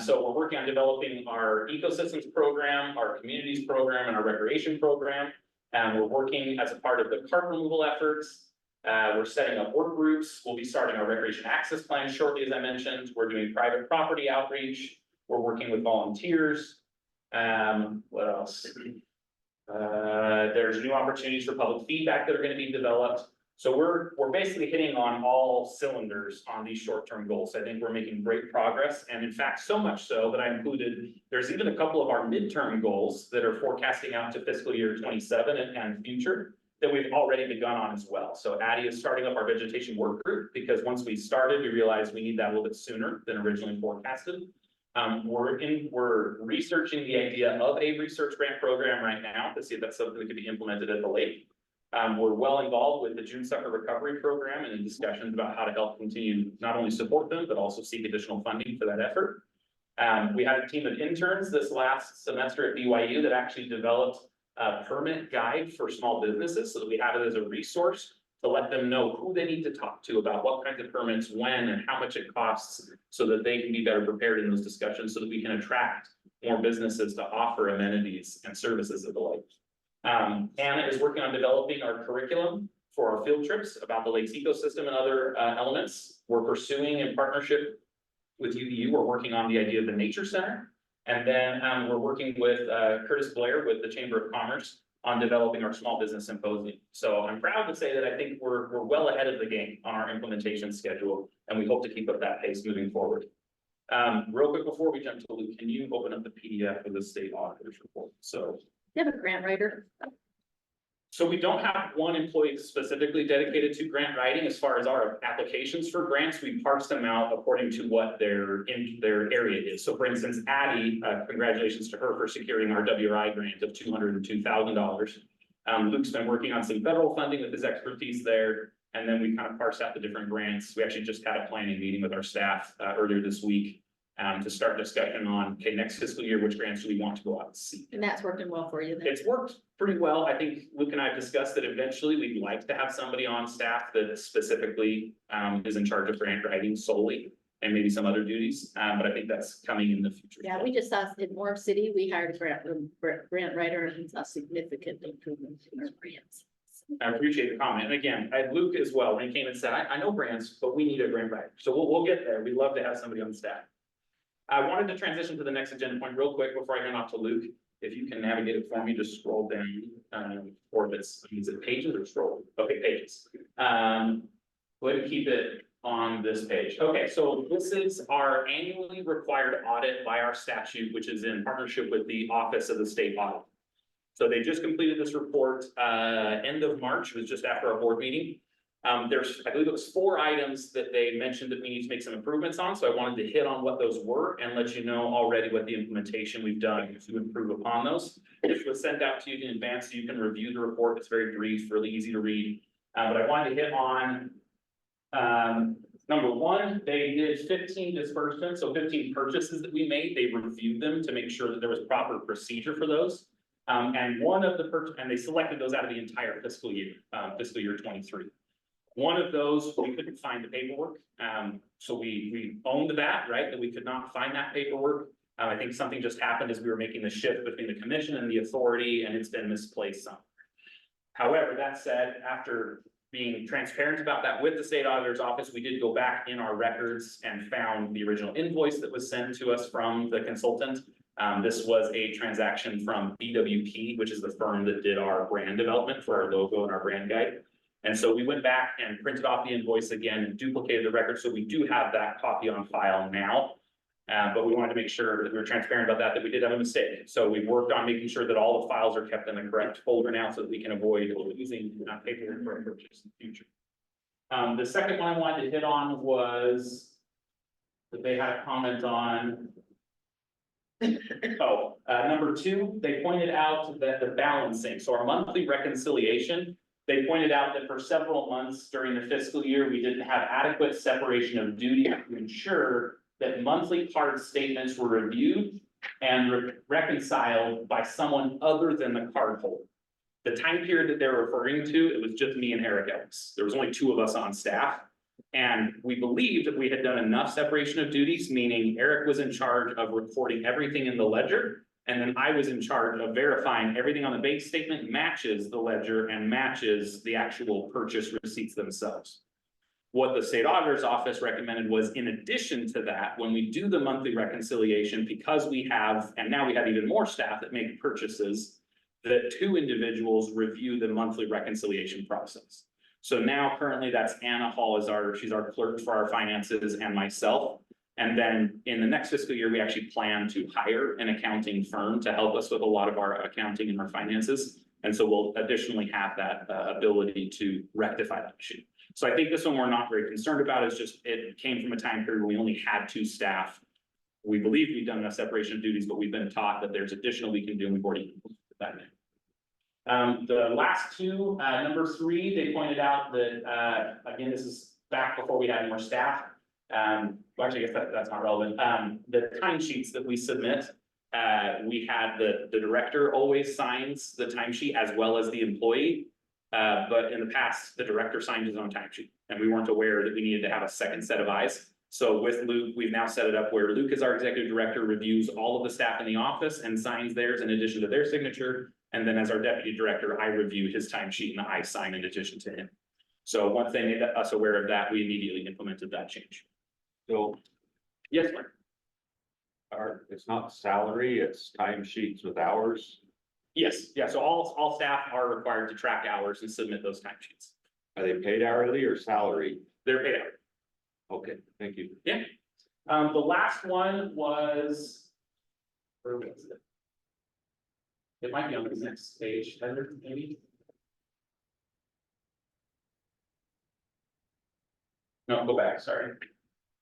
So we're working on developing our ecosystems program, our communities program, and our recreation program. We're working as a part of the carp removal efforts. We're setting up work groups. We'll be starting our recreation access plan shortly, as I mentioned. We're doing private property outreach. We're working with volunteers. What else? There's new opportunities for public feedback that are going to be developed. So we're basically hitting on all cylinders on these short-term goals. I think we're making great progress. And in fact, so much so that I included, there's even a couple of our midterm goals that are forecasting out to fiscal year 27 and future that we've already begun on as well. So Addie is starting up our vegetation work group because once we started, we realized we need that a little bit sooner than originally forecasted. We're researching the idea of a research grant program right now to see if that's something that could be implemented at the lake. We're well involved with the June Sucker Recovery Program and in discussions about how to help continue not only support them, but also seek additional funding for that effort. We had a team of interns this last semester at BYU that actually developed a permit guide for small businesses so that we have it as a resource to let them know who they need to talk to about what kinds of permits, when, and how much it costs so that they can be better prepared in those discussions so that we can attract more businesses to offer amenities and services at the lake. Anna is working on developing our curriculum for our field trips about the lake's ecosystem and other elements. We're pursuing in partnership with UVU, we're working on the idea of the Nature Center. And then we're working with Curtis Blair with the Chamber of Commerce on developing our small business symposium. So I'm proud to say that I think we're well ahead of the game on our implementation schedule, and we hope to keep up that pace moving forward. Real quick before we jump to Luke, can you open up the PDF of the state auditor's report? So You have a grant writer. So we don't have one employee specifically dedicated to grant writing. As far as our applications for grants, we parse them out according to what their area is. So for instance, Addie, congratulations to her for securing our WRI grant of $202,000. Luke's been working on some federal funding with his expertise there. And then we kind of parse out the different grants. We actually just had a planning meeting with our staff earlier this week to start discussion on, okay, next fiscal year, which grants do we want to go out and seek? And that's working well for you then. It's worked pretty well. I think Luke and I have discussed that eventually we'd like to have somebody on staff that specifically is in charge of grant writing solely and maybe some other duties. But I think that's coming in the future. Yeah, we just saw in Moore City, we hired a grant writer and saw significant improvement in our grants. I appreciate the comment. And again, I had Luke as well, when he came and said, I know grants, but we need a grant writer. So we'll get there. We'd love to have somebody on staff. I wanted to transition to the next agenda point real quick before I hand off to Luke. If you can navigate it for me, just scroll down, or if it's, is it pages or scroll? Okay, pages. Go ahead and keep it on this page. Okay, so this is our annually required audit by our statute, which is in partnership with the Office of the State Audit. So they just completed this report, end of March. It was just after our board meeting. There's, I believe it was 4 items that they mentioned that we need to make some improvements on. So I wanted to hit on what those were and let you know already what the implementation we've done to improve upon those. This was sent out to you in advance so you can review the report. It's very brief, really easy to read. But I wanted to hit on, number 1, they did 15 disbursements. So 15 purchases that we made, they reviewed them to make sure that there was proper procedure for those. And one of the and they selected those out of the entire fiscal year 23. One of those, we couldn't find the paperwork. So we owned that, right? That we could not find that paperwork. I think something just happened as we were making the shift between the commission and the authority, and it's been misplaced somewhere. However, that said, after being transparent about that with the state auditor's office, we did go back in our records and found the original invoice that was sent to us from the consultant. This was a transaction from BWP, which is the firm that did our brand development for our logo and our brand guide. And so we went back and printed off the invoice again and duplicated the record, so we do have that copy on file now. But we wanted to make sure that we were transparent about that we did have a mistake. So we worked on making sure that all the files are kept in the correct folder now so that we can avoid using paper for purchase in the future. The second one I wanted to hit on was that they had a comment on. Number 2, they pointed out that the balancing, so our monthly reconciliation, they pointed out that for several months during the fiscal year, we didn't have adequate separation of duty to ensure that monthly card statements were reviewed and reconciled by someone other than the card holder. The time period that they're referring to, it was just me and Eric Ellis. There was only 2 of us on staff. And we believed that we had done enough separation of duties, meaning Eric was in charge of recording everything in the ledger. And then I was in charge of verifying everything on the bank statement matches the ledger and matches the actual purchase receipts themselves. What the state auditor's office recommended was, in addition to that, when we do the monthly reconciliation, because we have, and now we have even more staff that make purchases, that 2 individuals review the monthly reconciliation process. So now currently that's Anna Hall she's our clerk for our finances, and myself. And then in the next fiscal year, we actually plan to hire an accounting firm to help us with a lot of our accounting and our finances. And so we'll additionally have that ability to rectify that issue. So I think this one we're not very concerned about. It's just, it came from a time period where we only had 2 staff. We believe we've done enough separation of duties, but we've been taught that there's additional we can do, and we've already put that in. The last 2, number 3, they pointed out that, again, this is back before we had more staff. Well, actually, I guess that's not relevant. The timesheets that we submit, we had the director always signs the timesheet as well as the employee. But in the past, the director signed his own timesheet, and we weren't aware that we needed to have a second set of eyes. So with Luke, we've now set it up where Luke, as our executive director, reviews all of the staff in the office and signs theirs in addition to their signature. And then as our deputy director, I review his timesheet and I sign in addition to him. So once they made us aware of that, we immediately implemented that change. So Yes, Mark? it's not salary, it's time sheets with hours. Yes, yeah, so all staff are required to track hours and submit those timesheets. Are they paid hourly or salary? They're paid out. Okay, thank you. The last one was. Where was it? It might be on the next page, Heather, maybe. No, go back, sorry.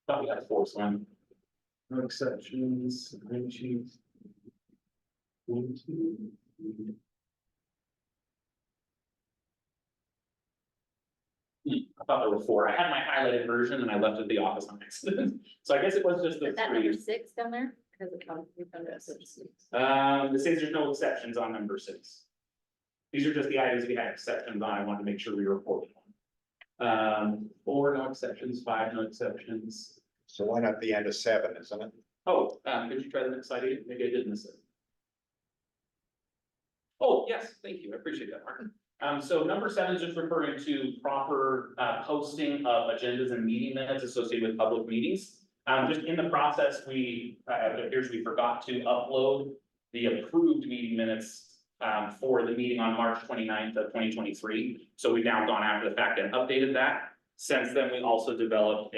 Thought we had a 4th one. No exceptions, sheets. 1, 2. I thought there were 4. I had my highlighted version and I left it at the office on accident. So I guess it was just the Is that 3. number 6 down there? Because it comes from under 6. It says there's no exceptions on number 6. These are just the items we had exceptions on. I wanted to make sure we reported on. 4, no exceptions, 5, no exceptions. So one at the end of 7, isn't it? Oh, could you try the next slide? Maybe I did miss it. Oh, yes, thank you. I appreciate that, Martin. So number 7 is just referring to proper posting of agendas and meeting minutes associated with public meetings. Just in the process, it appears we forgot to upload the approved meeting minutes for the meeting on March 29th of 2023. So we've now gone after the fact and updated that. Since then, we also developed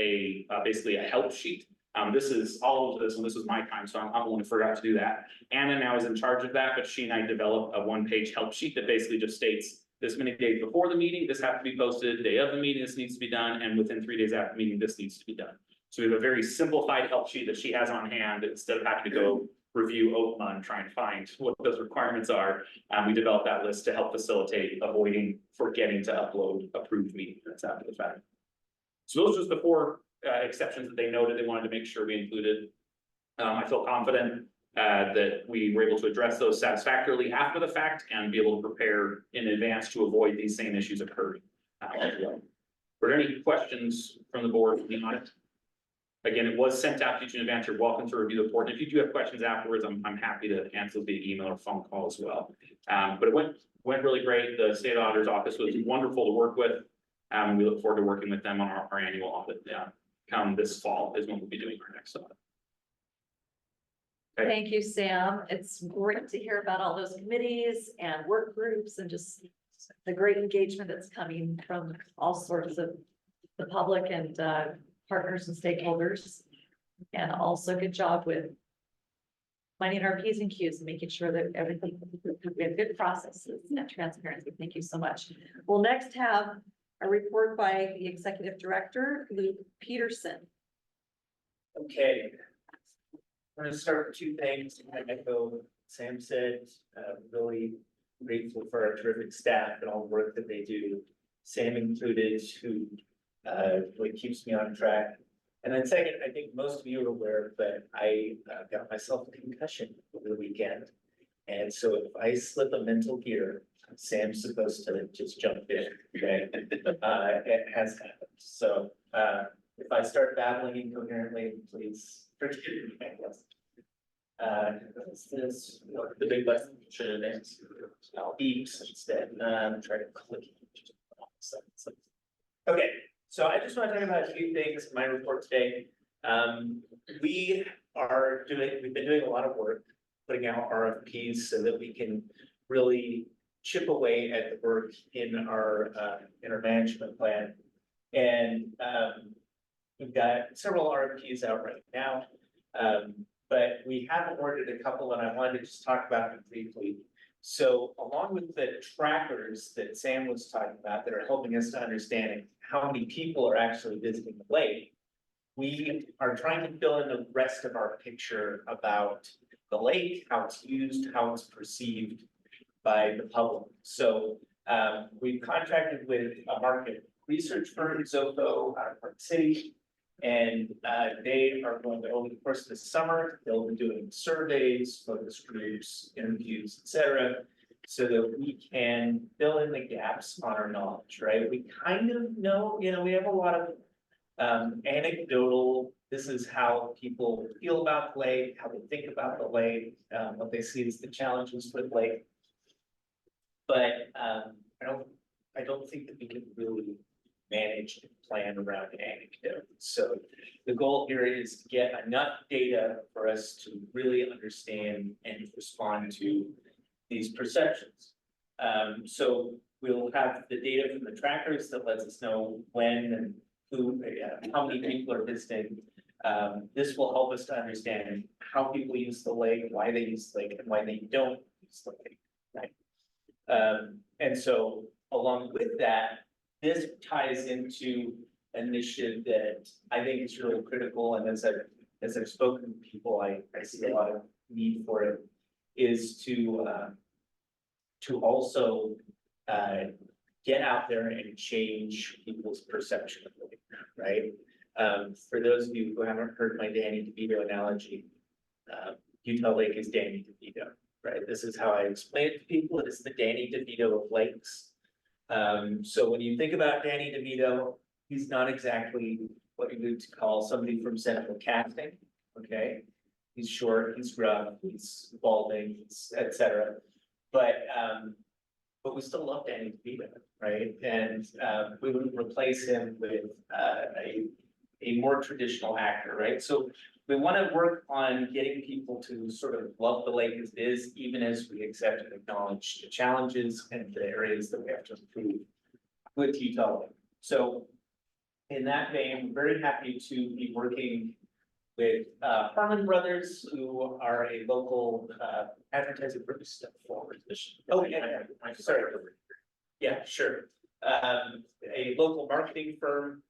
basically a help sheet. This is all of this, and this was my time, so I'm the one who forgot to do that. Anna now is in charge of that, but she and I developed a 1-page help sheet that basically just states this many days before the meeting, this has to be posted, the day of the meeting, this needs to be done, and within 3 days after the meeting, this needs to be done. So we have a very simplified help sheet that she has on hand instead of having to go review OPMA and try and find what those requirements are. We developed that list to help facilitate avoiding forgetting to upload approved meeting minutes after the fact. So those are just the 4 exceptions that they noted they wanted to make sure we included. I feel confident that we were able to address those satisfactorily after the fact and be able to prepare in advance to avoid these same issues occurring. Were there any questions from the board on the audit? Again, it was sent out to you in advance. You're welcome to review the report. If you do have questions afterwards, I'm happy to answer via email or phone call as well. But it went really great. The state auditor's office was wonderful to work with. We look forward to working with them on our annual audit, come this fall is when we'll be doing our next audit. Okay. Thank you, Sam. It's great to hear about all those committees and work groups and just the great engagement that's coming from all sorts of the public and partners and stakeholders. And also good job with finding our P's and Q's and making sure that everything, we have good processes and transparency. Thank you so much. We'll next have a report by the Executive Director, Luke Peterson. Okay. I'm gonna start with two things. I echo Sam said, really grateful for our terrific staff and all the work that they do. Sam included, who really keeps me on track. And then second, I think most of you are aware, but I got myself a concussion over the weekend. And so if I slip a mental gear, Sam's supposed to just jump in, okay? It has happened. So if I start babbling incoherently, please forgive me, I guess. This, the big button should have been beeps instead. Try to click. Okay, so I just want to talk about a few things in my report today. We've been doing a lot of work putting out RFPs so that we can really chip away at the work in our management plan. And we've got several RFPs out right now. But we have ordered a couple and I wanted to just talk about them briefly. So along with the trackers that Sam was talking about that are helping us to understand how many people are actually visiting the lake, we are trying to fill in the rest of our picture about the lake, how it's used, how it's perceived by the public. So we've contracted with a market research firm, Zoco, out of Park City. And they are going to, over the course of the summer, they'll be doing surveys, focus groups, interviews, etc. So that we can fill in the gaps on our knowledge, right? We kind of know, we have a lot of anecdotal, this is how people feel about the lake, how they think about the lake, what they see as the challenges with the lake. But I don't think that we can really manage and plan around an anecdote. So the goal here is to get enough data for us to really understand and respond to these perceptions. So we'll have the data from the trackers that lets us know when and who, how many people are visiting. This will help us to understand how people use the lake, why they use the lake, and why they don't use the lake, right? And so along with that, this ties into an initiative that I think is really critical, and as I've spoken to people, I see a lot of need for it, is to also get out there and change people's perception of the lake, right? For those of you who haven't heard my Danny DeVito analogy, Utah Lake is Danny DeVito, right? This is how I explain it to people. It is the Danny DeVito of lakes. So when you think about Danny DeVito, he's not exactly what you would call somebody from Central Casting, okay? He's short, he's rough, he's balding, etc. But we still love Danny DeVito, right? And we would replace him with a more traditional actor, right? So we want to work on getting people to sort of love the lake as it is, even as we accept and acknowledge the challenges and the areas that we have to improve with Utah Lake. So in that vein, we're very happy to be working with Herman Brothers, who are a local advertising group. Step forward. Oh, yeah, I'm sorry. Yeah, sure. A local marketing firm.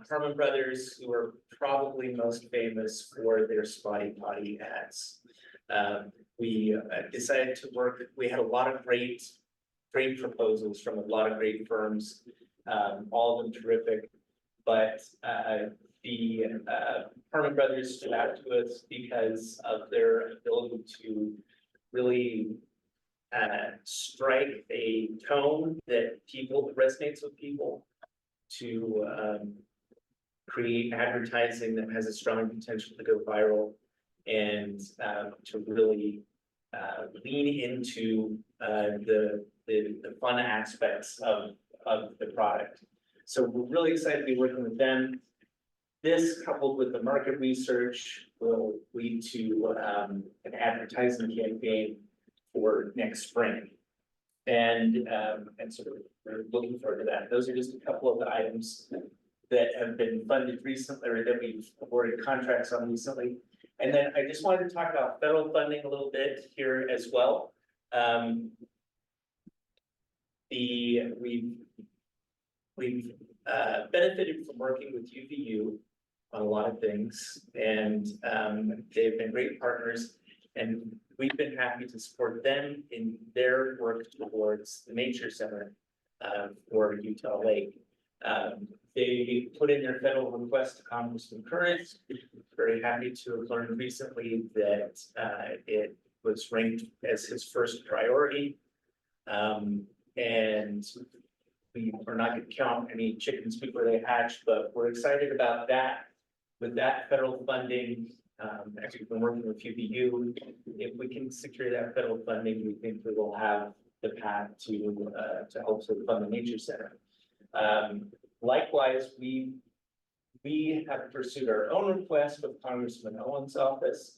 Herman Brothers, who are probably most famous for their Spotty Potty ads. We decided to work, we had a lot of great proposals from a lot of great firms, all of them terrific. But the Herman Brothers stood out to us because of their ability to really strike a tone that resonates with people, to create advertising that has a strong potential to go viral, and to really lean into the fun aspects of the product. So we're really excited to be working with them. This coupled with the market research will lead to an advertising campaign for next spring. And so we're looking forward to that. Those are just a couple of the items that have been funded recently or that we've awarded contracts on recently. And then I just wanted to talk about federal funding a little bit here as well. We've benefited from working with UVU on a lot of things, and they've been great partners. And we've been happy to support them in their work towards the Nature Center for Utah Lake. They put in their federal request to Congressman Curran. Very happy to have learned recently that it was ranked as his first priority. And we are not going to count any chickens before they hatch, but we're excited about that. With that federal funding, actually we've been working with UVU. If we can secure that federal funding, we think we will have the path to help to fund the Nature Center. Likewise, we have pursued our own request with Congressman Owen's office.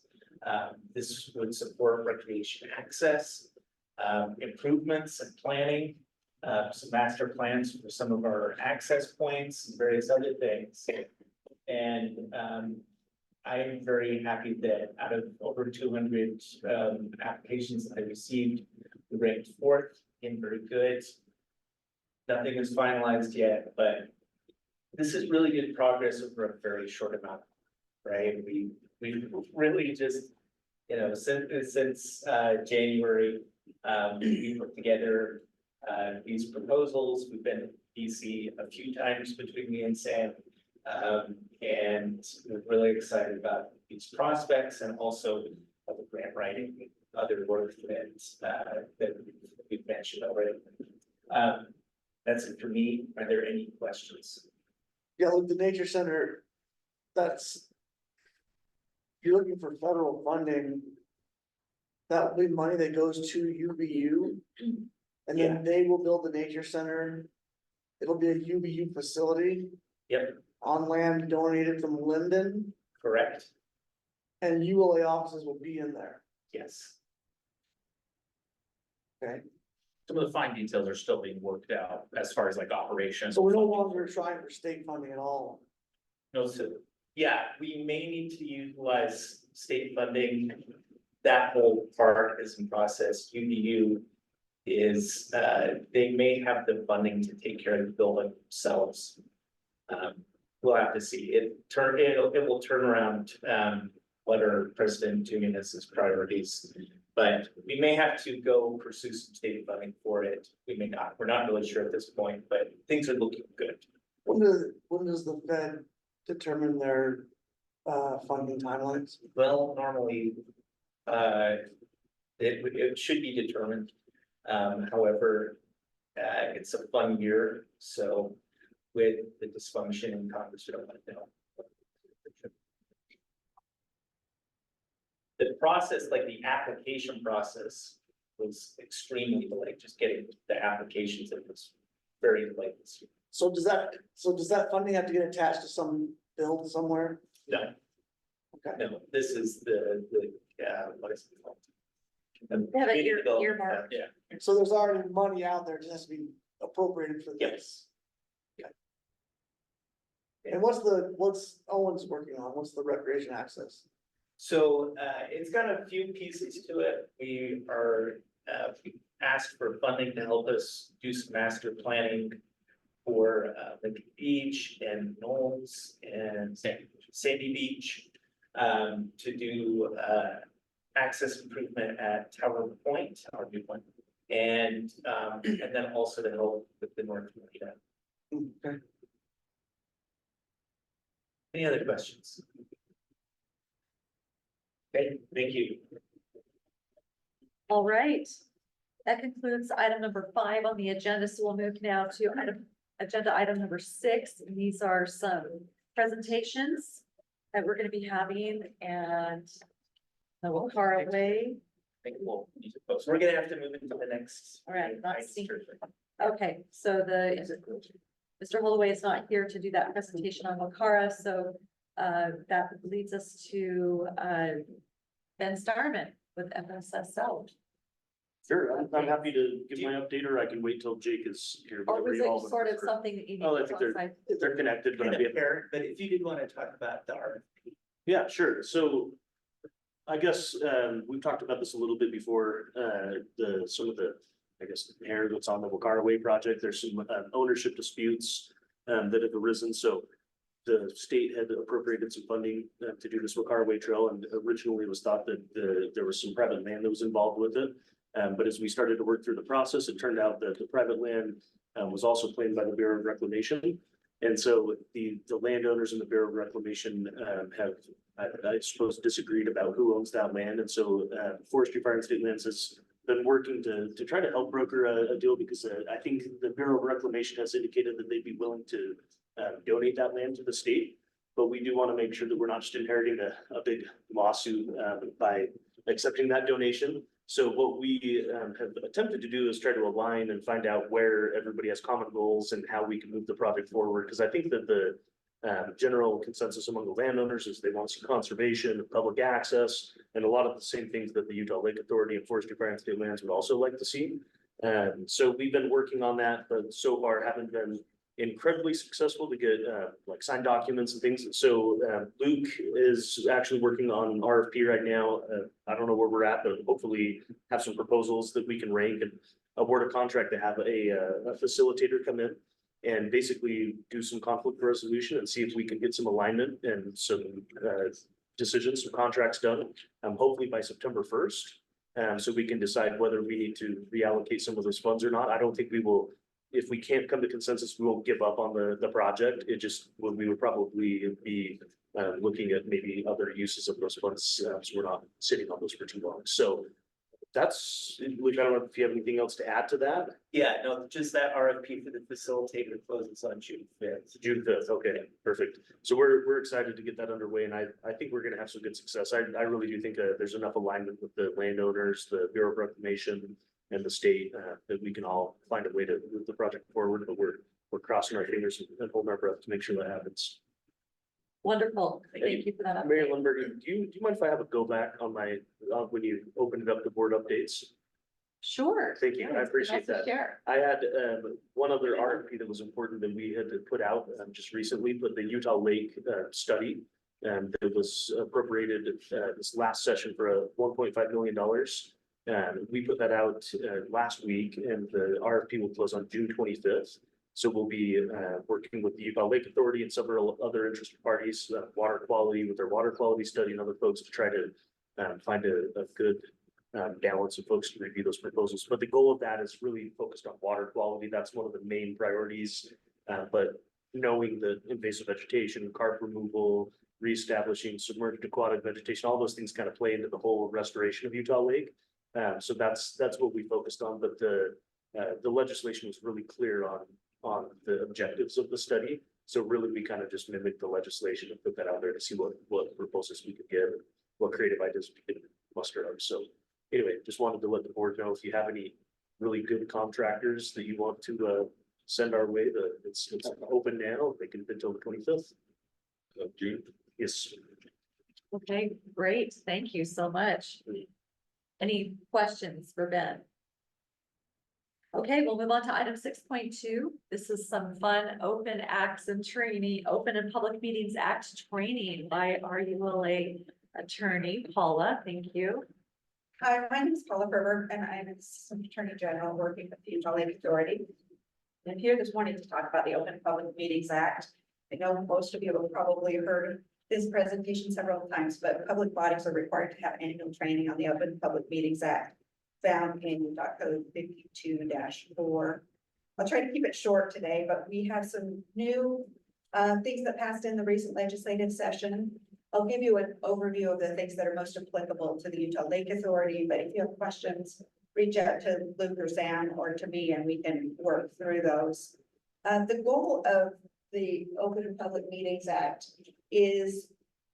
This would support recreation access, improvements and planning, some master plans for some of our access points, and various other things. And I am very happy that out of over 200 applications that I received, we ranked 4th in very good. Nothing is finalized yet, but this is really good progress over a very short amount, right? We really just, you know, since January, we put together these proposals. We've been to DC a few times between me and Sam. And we're really excited about these prospects and also the grant writing, other work that we've mentioned already. That's it for me. Are there any questions? Yeah, with the Nature Center, that's. You're looking for federal funding. That will be money that goes to UVU. And Yeah. then they will build the Nature Center. It'll be a UVU facility Yep, on land donated from Linden, correct. and ULA offices will be in there. Yes. Okay, Some of the fine details are still being worked out as far as like operations. so we're no longer trying for state funding at all. No, So, yeah, we may need to utilize state funding. That whole part is in process. UVU is, they may have the funding to take care of the building themselves. We'll have to see. It will turn around, what are President Jimenez's priorities. But we may have to go pursue some state funding for it. We may not. We're not really sure at this point, but things are looking good. When does the Fed determine their funding timelines? Well, normally, it should be determined. However, it's a fun year, so with the dysfunction in Congress, we don't want to know. The process, like the application process, was extremely delayed, just getting the applications, it was very delayed this year. So does that funding have to get attached to some bill somewhere? No, Okay, no, this is the, what is it called? They have it Community development earmarked. Fund. Yeah. so there's already money out there, it just has to be appropriated for this. Yes. And what's Owens working on? What's the recreation access? So, it's got a few pieces to it. We are, we asked for funding to help us do some master planning for, Lincoln Beach and Knowles and Sandy Beach. To do, access improvement at Tower Point, our new one. And then also to help with the North Marina. Okay. Any other questions? Okay, thank you. All right. That concludes item number 5 on the agenda. So we'll move now to agenda item number 6. And these are some presentations that we're going to be having, and we'll car away. I think we'll need to post. We're gonna have to move into the next. All right, let's see. Sure. Okay, so the Mr. Holloway is not here to do that presentation on Wakara, so that leads us to Ben Starman with FSSL. Sure, I'm happy to give my update, or I can wait till Jake is here. Or whenever was you all it would sort of prefer. something that you need Oh, I to think outside? they're connected, but Kind I'd be of paired, but if you did want to talk about the RFP. Yeah, sure. So I guess we've talked about this a little bit before, some of the, I guess, hair that's on the Wakara Way project. There's some ownership disputes that have arisen. So the state had appropriated some funding to do this Wakara Way trail, and originally it was thought that there was some private land that was involved with it. But as we started to work through the process, it turned out that the private land was also claimed by the Bureau of Reclamation. And so the landowners in the Bureau of Reclamation have, I suppose, disagreed about who owns that land. And so Forestry, Fire and State Lands has been working to try to help broker a deal, because I think the Bureau of Reclamation has indicated that they'd be willing to donate that land to the state. But we do want to make sure that we're not just inheriting a big lawsuit by accepting that donation. So what we have attempted to do is try to align and find out where everybody has common goals and how we can move the project forward. Because I think that the general consensus among the landowners is they want some conservation, public access, and a lot of the same things that the Utah Lake Authority and Forestry, Fire and State Lands would also like to see. So we've been working on that, but so far haven't been incredibly successful to get like signed documents and things. So Luke is actually working on an RFP right now. I don't know where we're at, but hopefully have some proposals that we can rank and award a contract to have a facilitator come in and basically do some conflict resolution and see if we can get some alignment and some decisions, some contracts done, hopefully by September 1st. So we can decide whether we need to reallocate some of those funds or not. I don't think we will. If we can't come to consensus, we won't give up on the project. It just, we would probably be looking at maybe other uses of those funds, so we're not sitting on those for too long. So that's, Luke, I don't know if you have anything else to add to that. Yeah, no, just that RFP for the facilitator closes on June 5th. June 5th, okay, perfect. So we're excited to get that underway, and I think we're gonna have some good success. I really do think there's enough alignment with the landowners, the Bureau of Reclamation, and the state that we can all find a way to move the project forward, but we're crossing our fingers and holding our breath to make sure that happens. Wonderful. Thank you for that. Mary update. Lindbergh, do you mind if I have a go back on my, when you opened up the board updates? Sure. Thank you. I Yes, appreciate nice to that. share. I had one other RFP that was important that we had to put out just recently, but the Utah Lake study that was appropriated this last session for a $1.5 million. We put that out last week, and the RFP will close on June 25th. So we'll be working with the Utah Lake Authority and several other interested parties, water quality with their water quality study and other folks to try to find a good balance of folks to review those proposals. But the goal of that is really focused on water quality. That's one of the main priorities. But knowing the invasive vegetation, carp removal, reestablishing submerged aquatic vegetation, all those things kind of play into the whole restoration of Utah Lake. So that's what we focused on, but the legislation was really clear on the objectives of the study. So really, we kind of just mimicked the legislation and put that out there to see what proposals we could get, what creative ideas we could muster up. So anyway, just wanted to let the board know if you have any really good contractors that you want to send our way, it's open now. They can until the 25th of June. Yes. Okay, great. Thank you so much. Any questions for Ben? Okay, we'll move on to item 6.2. This is some fun open acts and training, Open and Public Meetings Act training by our ULA attorney, Paula. Thank you. Hi, my name is Paula Ferber, and I'm an Assistant Attorney General working with the Utah Lake Authority. I'm here this morning to talk about the Open Public Meetings Act. I know most of you have probably heard this presentation several times, but public bodies are required to have annual training on the Open Public Meetings Act found in Utah Code 52-4. I'll try to keep it short today, but we have some new things that passed in the recent legislative session. I'll give you an overview of the things that are most applicable to the Utah Lake Authority, but if you have questions, reach out to Luke or Sam or to me and we can work through those. The goal of the Open Public Meetings Act is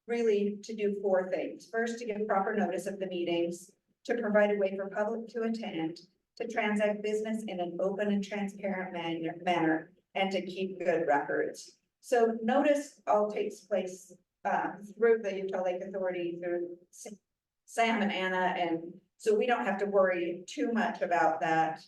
really to do four things. First, to give proper notice of the meetings, to provide a way for public to attend, to transact business in an open and transparent manner, and to keep good records. So notice all takes place through the Utah Lake Authority, through Sam and Anna, and so we don't have to worry too much about that.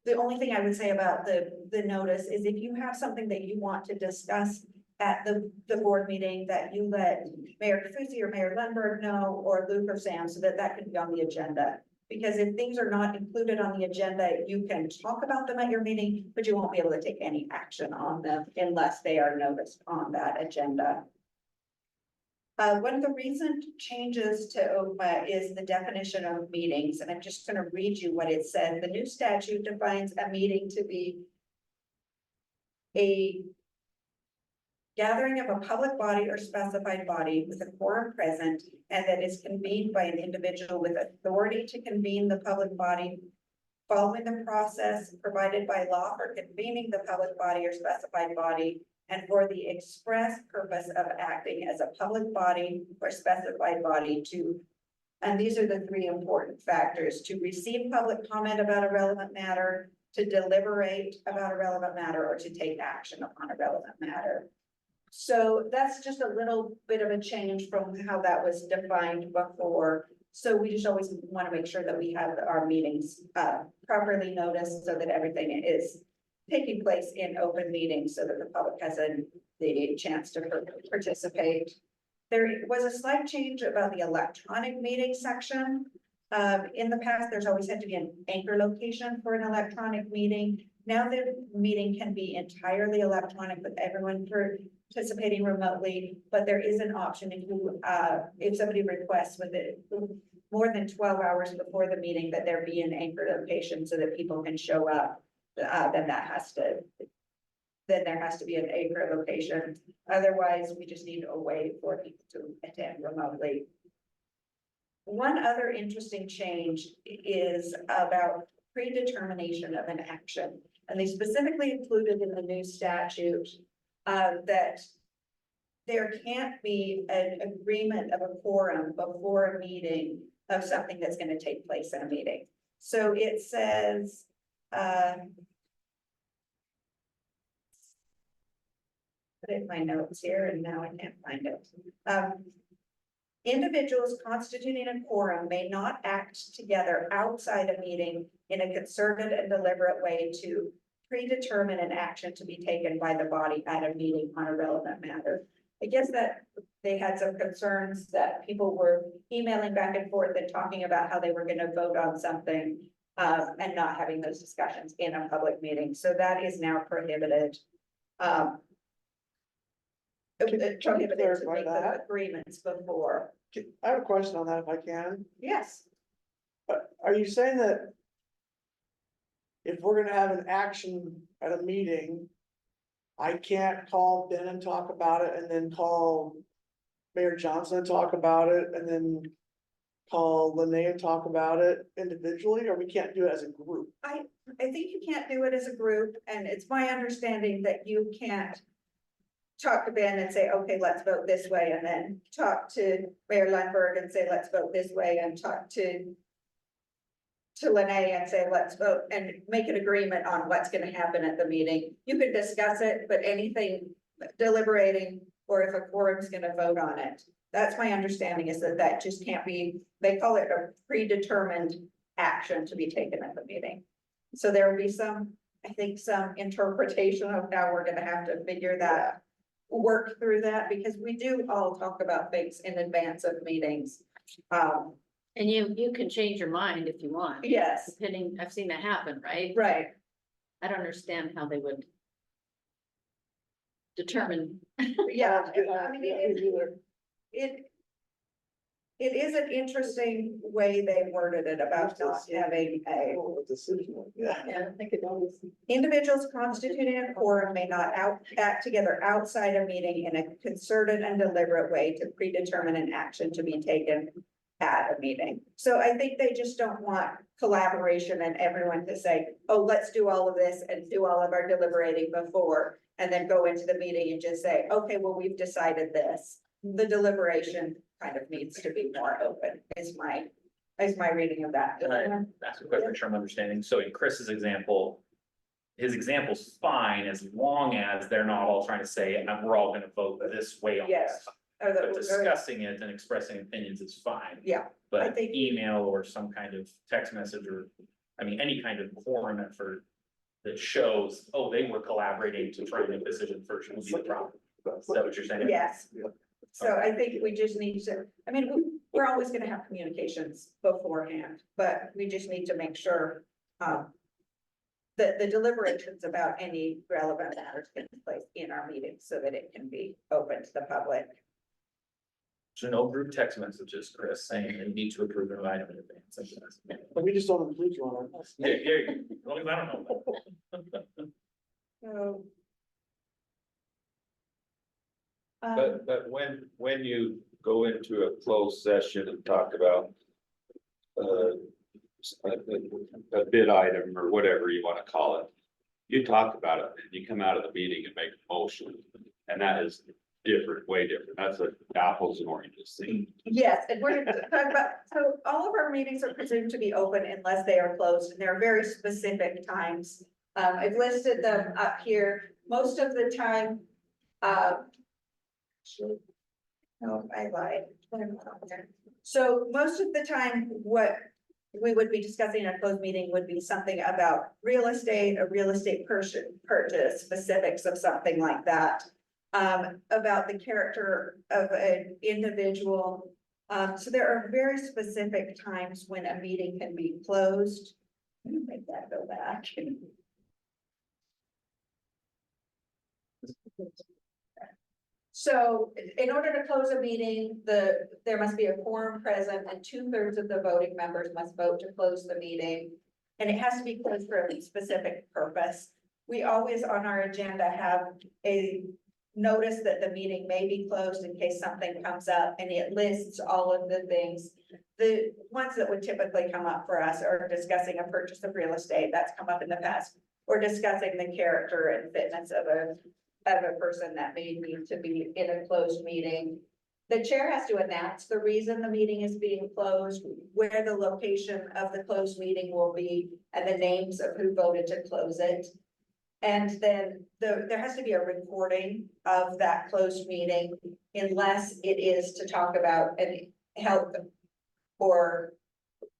The only thing I would say about the notice is if you have something that you want to discuss at the board meeting, that you let Mayor Fusi or Mayor Lundberg know, or Luke or Sam, so that that can be on the agenda. Because if things are not included on the agenda, you can talk about them at your meeting, but you won't be able to take any action on them unless they are noticed on that agenda. One of the recent changes to OPA is the definition of meetings, and I'm just gonna read you what it said. The new statute defines a meeting to be a gathering of a public body or specified body with a quorum present, and that is convened by an individual with authority to convene the public body following the process provided by law for convening the public body or specified body, and for the express purpose of acting as a public body or specified body to, and these are the three important factors: to receive public comment about a relevant matter, to deliberate about a relevant matter, or to take action upon a relevant matter. So that's just a little bit of a change from how that was defined before. So we just always want to make sure that we have our meetings properly noticed, so that everything is taking place in open meetings, so that the public has the chance to participate. There was a slight change about the electronic meeting section. In the past, there's always had to be an anchor location for an electronic meeting. Now the meeting can be entirely electronic with everyone participating remotely, but there is an option if somebody requests with it more than 12 hours before the meeting that there be an anchor location so that people can show up. Then there has to be an anchor location. Otherwise, we just need a way for people to attend remotely. One other interesting change is about predetermination of an action. And they specifically included in the new statute that there can't be an agreement of a quorum before a meeting of something that's going to take place in a meeting. So it says, put it in my notes here and now I can't find it. Individuals constituting a quorum may not act together outside a meeting in a concerted and deliberate way to predetermine an action to be taken by the body at a meeting on a relevant matter. I guess that they had some concerns that people were emailing back and forth and talking about how they were going to vote on something and not having those discussions in a public meeting. So that is now prohibited. Prohibited to make those agreements before. I have a question on that if I can. Yes. Are you saying that if we're gonna have an action at a meeting, I can't call Ben and talk about it and then call Mayor Johnson and talk about it and then call Lene and talk about it individually, or we can't do it as a group? I think you can't do it as a group, and it's my understanding that you can't talk to Ben and say, okay, let's vote this way, and then talk to Mayor Lundberg and say, let's vote this way, and talk to Lene and say, let's vote, and make an agreement on what's gonna happen at the meeting. You could discuss it, but anything deliberating, or if a quorum's gonna vote on it. That's my understanding, is that that just can't be, they call it a predetermined action to be taken at the meeting. So there will be some, I think, some interpretation of how we're gonna have to figure that, work through that, because we do all talk about things in advance of meetings. And you can change your mind if you want. Yes, Depending, I've seen that happen, right? right. I don't understand how they would determine. Yeah, I mean, it is an interesting way they worded it about not having a. Yeah. Yeah, I think it always. Individuals constituting a quorum may not act together outside a meeting in a concerted and deliberate way to predetermine an action to be taken at a meeting. So I think they just don't want collaboration and everyone to say, oh, let's do all of this and do all of our deliberating before, and then go into the meeting and just say, okay, well, we've decided this. The deliberation kind of needs to be more open, is my reading of that. That's a quick picture I'm understanding. So in Chris's example, his example's fine as long as they're not all trying to say, we're all gonna vote this way on Yes. this. Or But the, discussing it and expressing opinions is fine. yeah, I But think- email or some kind of text message or, I mean, any kind of quorum effort that shows, oh, they were collaborating to try and make a decision first would be the problem. Is that what you're saying? yes. So I think we just need to, I mean, we're always gonna have communications beforehand, but we just need to make sure, that the deliberations about any relevant matters take place in our meetings so that it can be open to the public. So no group text messages, Chris, saying they need to approve an item in advance. But we just don't include you on our. Yeah, yeah, as long as I don't know. So. But when you go into a closed session and talk about. A bid item or whatever you wanna call it. You talk about it, and you come out of the meeting and make a motion, and that is different, way different, that's a apples and oranges thing. Yes, and we're gonna talk about, so all of our meetings are presumed to be open unless they are closed, and there are very specific times. I've listed them up here, most of the time, no, I lied. So most of the time, what we would be discussing in a closed meeting would be something about real estate, a real estate purchase, specifics of something like that. About the character of an individual. So there are very specific times when a meeting can be closed. Let me make that go back. So in order to close a meeting, there must be a quorum present and 2/3 of the voting members must vote to close the meeting. And it has to be closed for a specific purpose. We always on our agenda have a notice that the meeting may be closed in case something comes up, and it lists all of the things. The ones that would typically come up for us are discussing a purchase of real estate, that's come up in the past, or discussing the character and fitness of a person that may need to be in a closed meeting. The chair has to announce the reason the meeting is being closed, where the location of the closed meeting will be, and the names of who voted to close it. And then there has to be a recording of that closed meeting unless it is to talk about an health or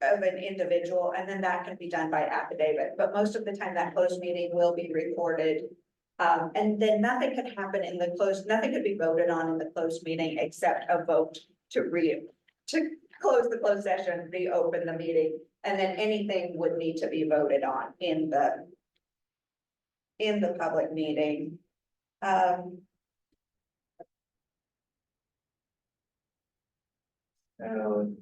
of an individual, and then that can be done by affidavit. But most of the time that closed meeting will be recorded. And then nothing could happen in the closed, nothing could be voted on in the closed meeting except a vote to close the closed session, reopen the meeting, and then anything would need to be voted on in the public meeting. So.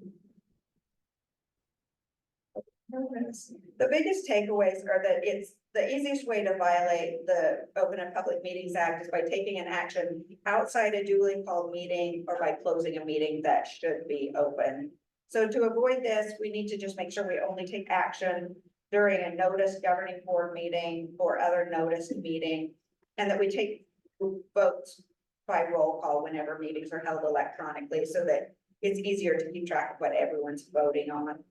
The biggest takeaways are that it's the easiest way to violate the Open and Public Meetings Act is by taking an action outside a duly called meeting or by closing a meeting that should be open. So to avoid this, we need to just make sure we only take action during a notice governing board meeting or other noticed meeting, and that we take votes by roll call whenever meetings are held electronically so that it's easier to keep track of what everyone's voting on.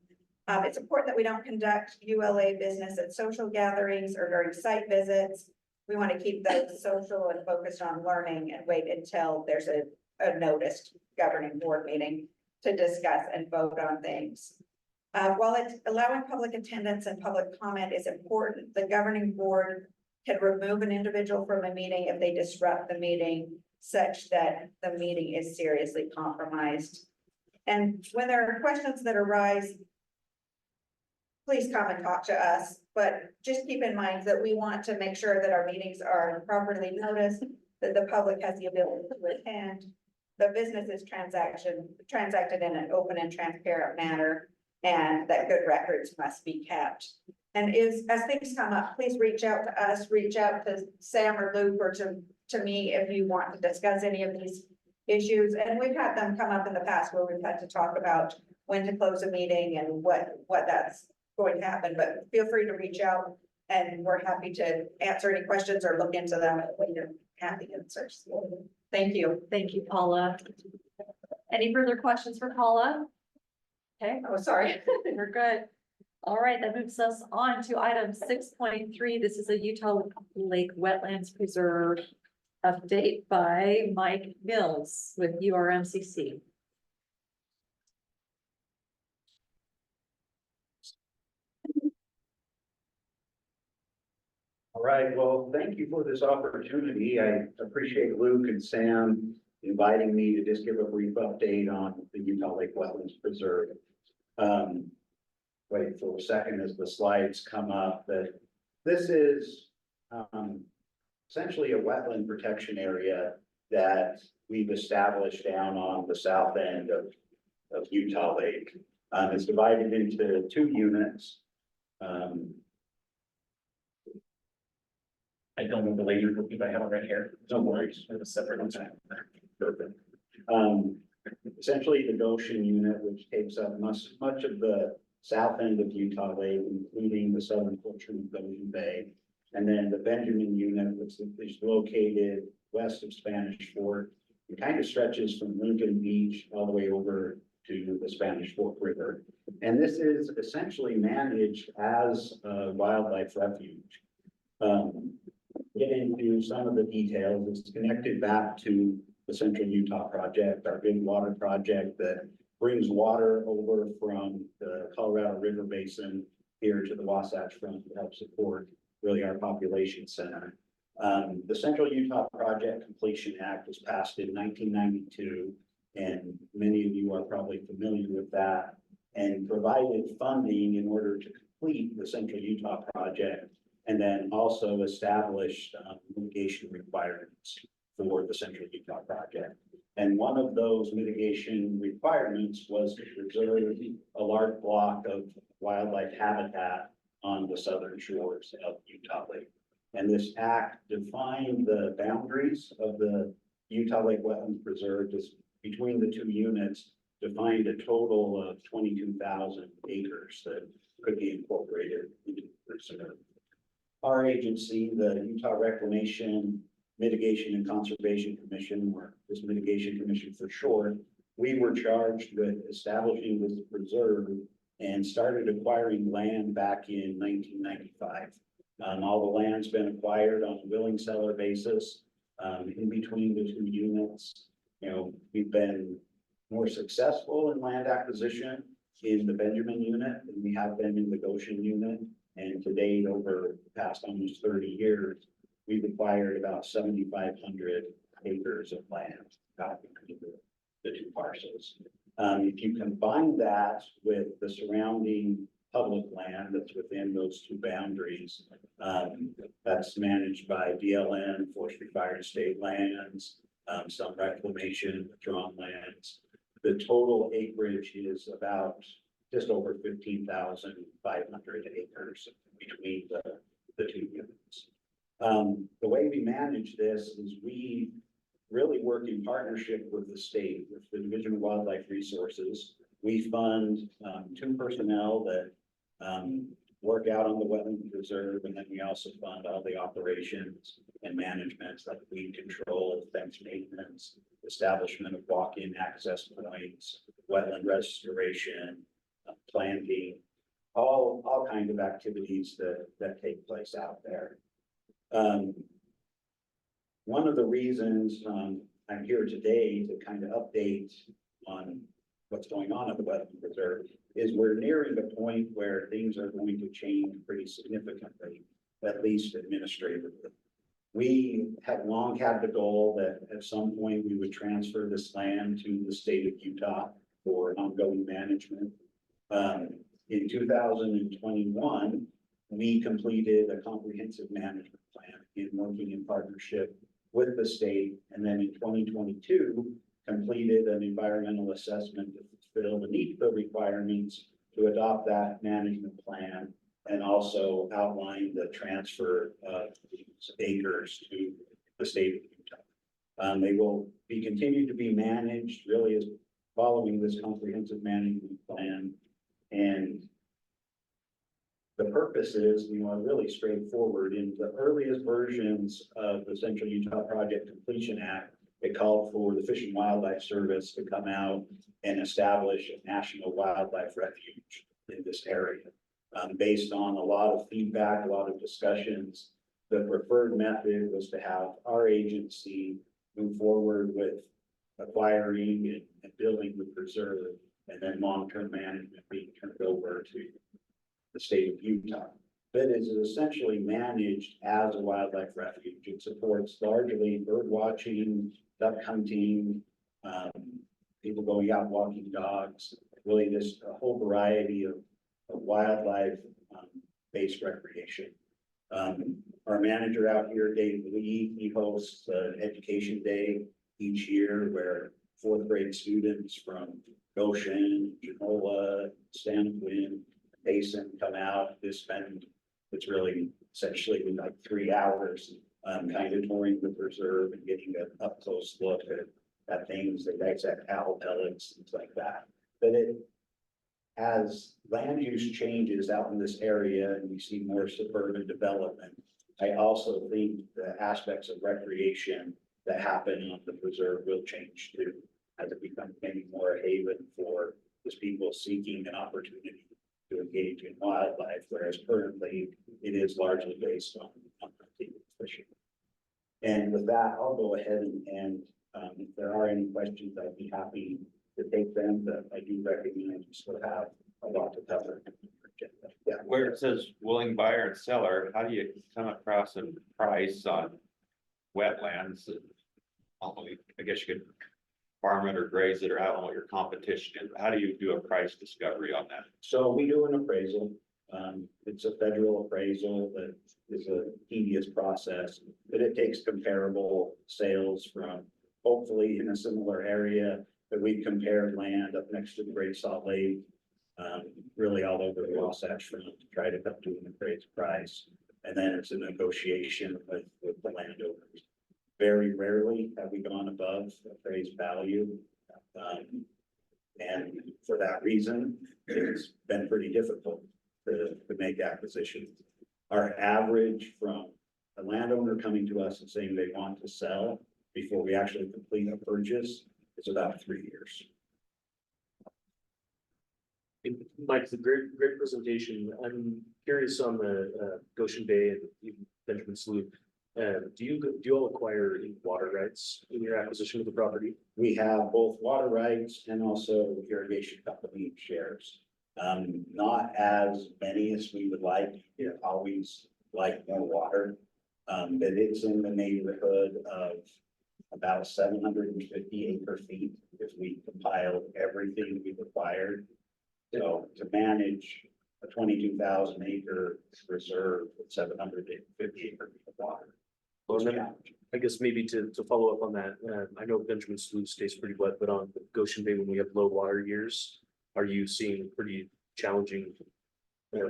It's important that we don't conduct ULA business at social gatherings or during site visits. We want to keep those social and focused on learning and wait until there's a noticed governing board meeting to discuss and vote on things. While it's allowing public attendance and public comment is important, the governing board can remove an individual from a meeting if they disrupt the meeting such that the meeting is seriously compromised. And when there are questions that arise, please come and talk to us, but just keep in mind that we want to make sure that our meetings are properly noticed, that the public has the ability to attend. The business is transacted in an open and transparent manner, and that good records must be kept. And as things come up, please reach out to us, reach out to Sam or Luke or to me if you want to discuss any of these issues. And we've had them come up in the past where we've had to talk about when to close a meeting and what that's going to happen, but feel free to reach out and we're happy to answer any questions or look into them when you have the answers. Thank you. Thank you, Paula. Any further questions for Paula? Okay, Oh, sorry. we're good. All right, that moves us on to item 6.3. This is a Utah Lake Wetlands Preserve update by Mike Mills with URMCC. All right, well, thank you for this opportunity. I appreciate Luke and Sam inviting me to just give a brief update on the Utah Lake Wetlands Preserve. Wait for a second as the slides come up, that this is essentially a wetland protection area that we've established down on the south end of Utah Lake. It's divided into 2 units. I don't know the later, if I have it right here. No worries. I have a separate one. Perfect. Essentially the Goshen unit, which takes up much of the south end of Utah Lake, including the southern portion of Goshen Bay. And then the Benjamin unit, which is located west of Spanish Fort. It kind of stretches from Lincoln Beach all the way over to the Spanish Fork River. And this is essentially managed as a wildlife refuge. Get into some of the details. It's connected back to the Central Utah Project, our big water project that brings water over from the Colorado River Basin here to the Wasatch Front to help support really our population center. The Central Utah Project Completion Act was passed in 1992, and many of you are probably familiar with that, and provided funding in order to complete the Central Utah Project, and then also established mitigation requirements for the Central Utah Project. And one of those mitigation requirements was to preserve a large block of wildlife habitat on the southern shores of Utah Lake. And this act defined the boundaries of the Utah Lake Wetlands Preserve just between the 2 units, defined a total of 22,000 acres that could be incorporated into the preserve. Our agency, the Utah Reclamation Mitigation and Conservation Commission, or this Mitigation Commission for short, we were charged with establishing this preserve and started acquiring land back in 1995. All the land's been acquired on a willing seller basis. In between the 2 units, you know, we've been more successful in land acquisition in the Benjamin unit than we have been in the Goshen unit. And to date, over the past almost 30 years, we've acquired about 7,500 acres of land between the 2 parcels. If you combine that with the surrounding public land that's within those 2 boundaries, that's managed by DLN, Forestry Fire and State Lands, some reclamation, withdrawn lands. The total acreage is about just over 15,500 acres between the 2 units. The way we manage this is we really work in partnership with the state, with the Division of Wildlife Resources. We fund 2 personnel that work out on the wetland preserve, and then we also fund all the operations and management like weed control, fence maintenance, establishment of walk-in access points, wetland restoration, planting, all kinds of activities that take place out there. One of the reasons I'm here today to kind of update on what's going on at the wetland preserve is we're nearing the point where things are going to change pretty significantly, at least administratively. We have long had the goal that at some point we would transfer this land to the state of Utah for ongoing management. In 2021, we completed a comprehensive management plan in working in partnership with the state. And then in 2022, completed an environmental assessment to fulfill the NEPA requirements to adopt that management plan and also outline the transfer of these acres to the state of Utah. They will be continued to be managed really as following this comprehensive management plan. And the purpose is, really straightforward. In the earliest versions of the Central Utah Project Completion Act, it called for the Fish and Wildlife Service to come out and establish a national wildlife refuge in this area. Based on a lot of feedback, a lot of discussions, the preferred method was to have our agency move forward with acquiring and building the preserve, and then long-term management being turned over to the state of Utah. But it is essentially managed as a wildlife refuge. It supports largely bird watching, duck hunting, people going out walking dogs, really just a whole variety of wildlife based recreation. Our manager out here, Dave Lee, he hosts an education day each year where fourth grade students from Goshen, Genola, San Quinn, Basin come out. It's really essentially like 3 hours, kind of touring the preserve and getting an up close look at things, they dissect owl pellets, things like that. But as land use changes out in this area and we see more suburban development, I also think the aspects of recreation that happen on the preserve will change too, as it becomes maybe more a haven for just people seeking an opportunity to engage in wildlife, whereas currently it is largely based on hunting and fishing. And with that, I'll go ahead and if there are any questions, I'd be happy to take them, but I do recognize we still have a lot to cover. Yeah. Where it says willing buyer and seller, how do you come across a price on wetlands? I guess you could farm it or graze it, or I don't know what your competition is. How do you do a price discovery on that? So we do an appraisal. It's a federal appraisal that is a tedious process, but it takes comparable sales from hopefully in a similar area that we compared land up next to the Great Salt Lake, really all over the Wasatch Front to try to come to an appraised price. And then it's a negotiation with the landowners. Very rarely have we gone above appraised value. And for that reason, it's been pretty difficult to make acquisitions. Our average from a landowner coming to us and saying they want to sell before we actually complete a purchase is about 3 years. Mike, it's a great presentation. I'm curious on the Goshen Bay and even Benjamin Slough. Do you all acquire any water rights in your acquisition of the property? We have both water rights and also irrigation company shares. Not as many as we would like. You always like more water. But it's in the neighborhood of about 750 acre feet if we compiled everything we required. So to manage a 22,000 acre reserve with 750 acre feet of water. Well, then, I guess maybe to follow up on that, I know Benjamin Slough stays pretty wet, but on Goshen Bay, when we have low water years, are you seeing pretty challenging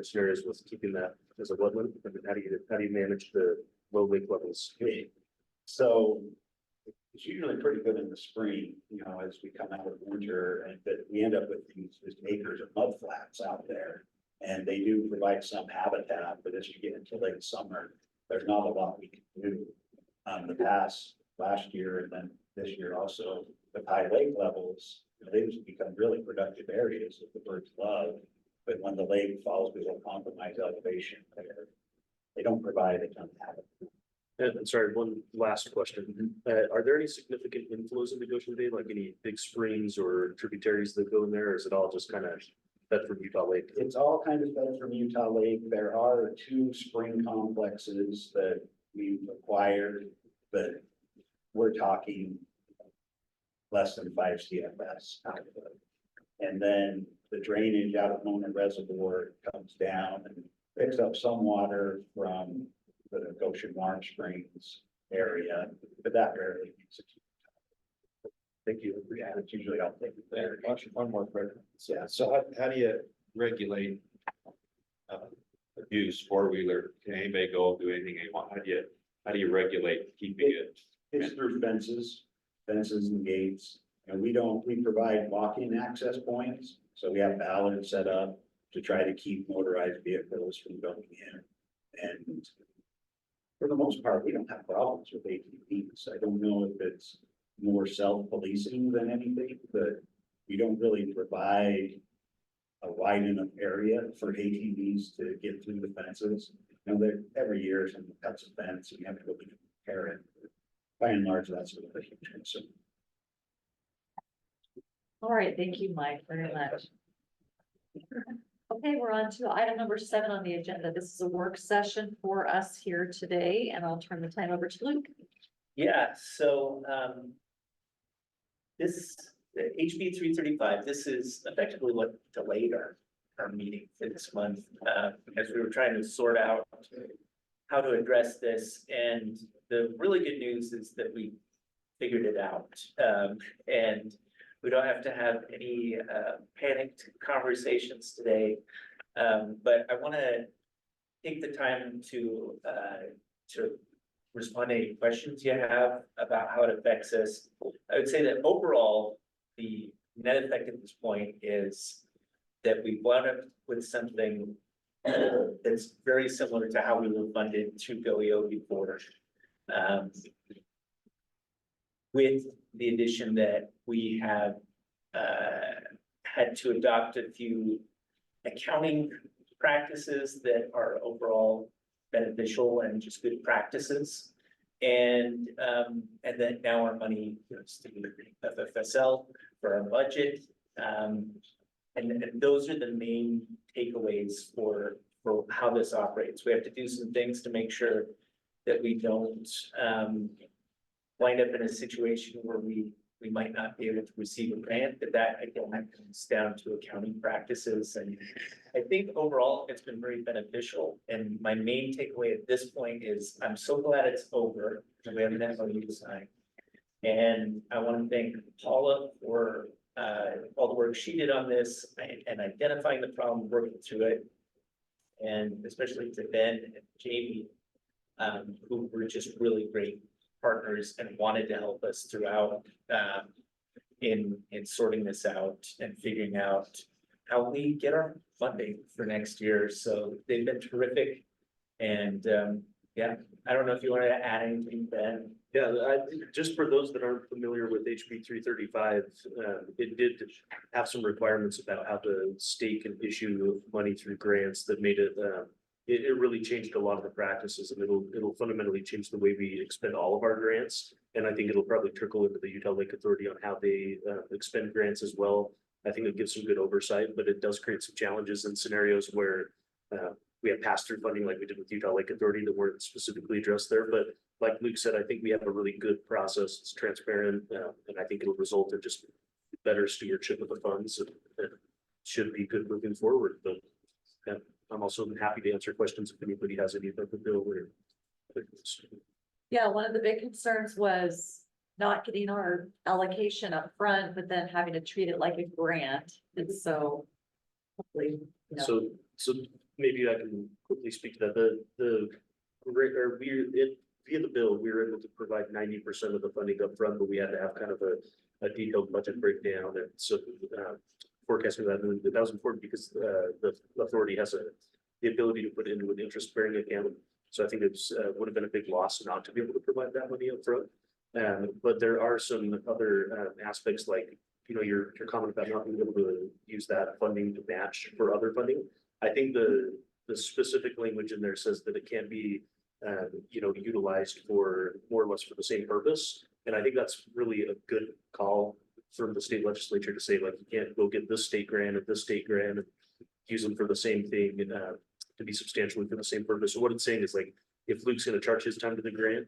scenarios with keeping that as a wetland? I mean, how do you manage the low lake levels? So it's usually pretty good in the spring, as we come out of winter, and but we end up with these acres of mud flats out there. And they do provide some habitat, but as you get into late summer, there's not a lot we can do. Last year and then this year also, the high lake levels, they just become really productive areas that the birds love. But when the lake falls below compromised elevation, they don't provide a ton of habitat. And sorry, one last question. Are there any significant inflows into Goshen Bay, like any big springs or tributaries that go in there, or is it all just kind of fed from Utah Lake? It's all kind of fed from Utah Lake. There are 2 spring complexes that we've acquired, but we're talking less than 5 CFS out of it. And then the drainage out of Mona Reservoir comes down and picks up some water from the Goshen Warm Springs area, but that rarely makes it. Thank you. Yeah, it's usually I'll take it there. One more question. Yeah, so how do you regulate abuse, 4-wheeler? Can anybody go do anything they want? How do you regulate keeping it? It's through fences and gates. And we provide walk-in access points. So we have ballards set up to try to keep motorized vehicles from going in. And for the most part, we don't have problems with ATVs. I don't know if it's more self-policing than anything, but we don't really provide a wide enough area for ATVs to get through the fences. You know, there, every year, something cuts a fence, and you have to go repair it. By and large, that's sort of a huge concern. All right, thank you, Mike, very much. Okay, we're on to item number 7 on the agenda. This is a work session for us here today, and I'll turn the time over to Luke. Yeah, so, this, HB 335, this is effectively what delayed our meeting for this month, because we were trying to sort out how to address this, and the really good news is that we figured it out. And we don't have to have any, panicked conversations today. But I want to take the time to respond to any questions you have about how it affects us. I would say that overall, the net effect at this point is that we wound up with something that's very similar to how we were funded to GOEO before. With the addition that we have had to adopt a few accounting practices that are overall beneficial and just good practices. And then now our money goes to FFSL for our budget. And those are the main takeaways for how this operates. We have to do some things to make sure that we don't wind up in a situation where we might not be able to receive a grant, but that again comes down to accounting practices. And I think overall it's been very beneficial. And my main takeaway at this point is I'm so glad it's over and we have an MOU to sign. And I want to thank Paula for all the work she did on this and identifying the problem, working through it. And especially to Ben and Jamie, who were just really great partners and wanted to help us throughout in sorting this out and figuring out how we get our funding for next year. So they've been terrific. And yeah, I don't know if you want to add anything, Ben. Yeah, just for those that aren't familiar with HB 335, it did have some requirements about how the state can issue money through grants that made it, it really changed a lot of the practices, and it'll fundamentally change the way we expend all of our grants. And I think it'll probably trickle into the Utah Lake Authority on how they expend grants as well. I think it gives some good oversight, but it does create some challenges in scenarios where we have pass-through funding like we did with Utah Lake Authority that weren't specifically addressed there. But like Luke said, I think we have a really good process. It's transparent, and I think it'll result in just better stewardship of the funds. And should be good moving forward. But I'm also happy to answer questions if anybody has any about the bill. Yeah, one of the big concerns was not getting our allocation up front, but then having to treat it like a grant. And so hopefully, you know. So maybe I can quickly speak to that. Via the bill, we were able to provide 90% of the funding up front, but we had to have kind of a detailed budget breakdown. And so forecasting that was important because the authority has the ability to put it into an interest-bearing account. So I think it would have been a big loss not to be able to provide that money up front. But there are some other aspects like, you know, your comment about not being able to use that funding to match for other funding. I think the specific language in there says that it can't be, you know, utilized for more or less for the same purpose. And I think that's really a good call from the state legislature to say, like, you can't go get this state grant or this state grant and use them for the same thing and to be substantially for the same purpose. So what it's saying is, like, if Luke's going to charge his time to the grant,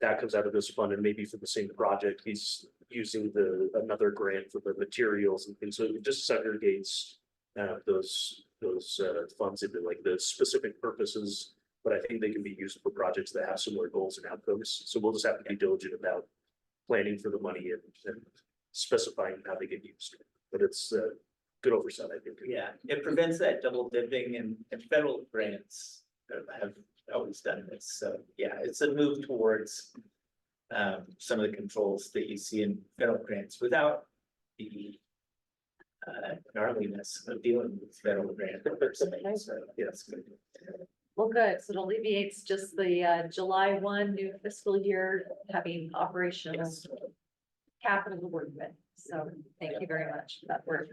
that comes out of this fund, and maybe for the same project, he's using another grant for the materials and things. So it just segregates those funds into like the specific purposes, but I think they can be used for projects that have similar goals and outcomes. So we'll just have to be diligent about planning for the money and specifying how they get used. But it's good oversight, I think. Yeah, it prevents that double dipping, and federal grants have always done this. So yeah, it's a move towards some of the controls that you see in federal grants without the gnarliness of dealing with federal grant. So yeah, it's good. Well, good. So it alleviates just the July 1 new fiscal year having operational capital to work with. So thank you very much for that work.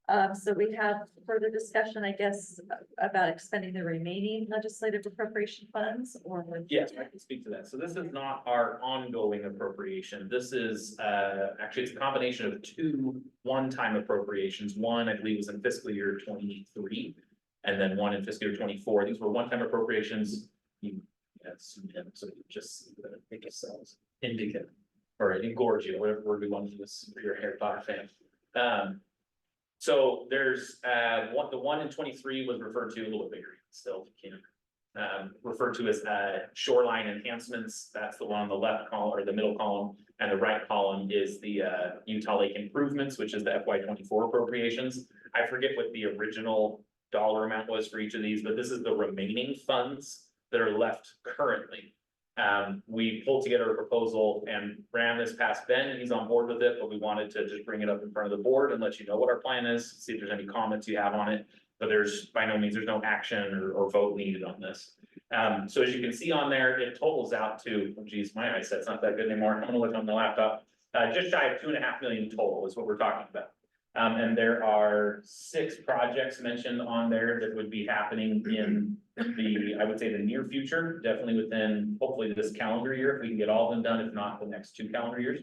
So we have further discussion, I guess, about expending the remaining legislative appropriation funds or. Yes, I can speak to that. So this is not our ongoing appropriation. This is, actually, it's a combination of two one-time appropriations. One, I believe, was in fiscal year 23, and then one in fiscal year 24. These were one-time appropriations. Yes, so just make yourselves indicative or engorge you, whatever word we want to use for your Harry Potter fan. So there's, the one in 23 was referred to a little bit bigger still, referred to as, shoreline enhancements. That's the one on the left column or the middle column, and the right column is the, Utah Lake improvements, which is the FY 24 appropriations. I forget what the original dollar amount was for each of these, but this is the remaining funds that are left currently. We pulled together a proposal and ran this past Ben, and he's on board with it, but we wanted to just bring it up in front of the board and let you know what our plan is, see if there's any comments you have on it. But there's by no means, there's no action or vote needed on this. So as you can see on there, it totals out to, oh geez, my eyesight's not that good anymore. I'm gonna look on the laptop. Just shy of 2.5 million total is what we're talking about. And there are 6 projects mentioned on there that would be happening in I would say the near future, definitely within hopefully this calendar year, if we can get all of them done, if not the next 2 calendar years.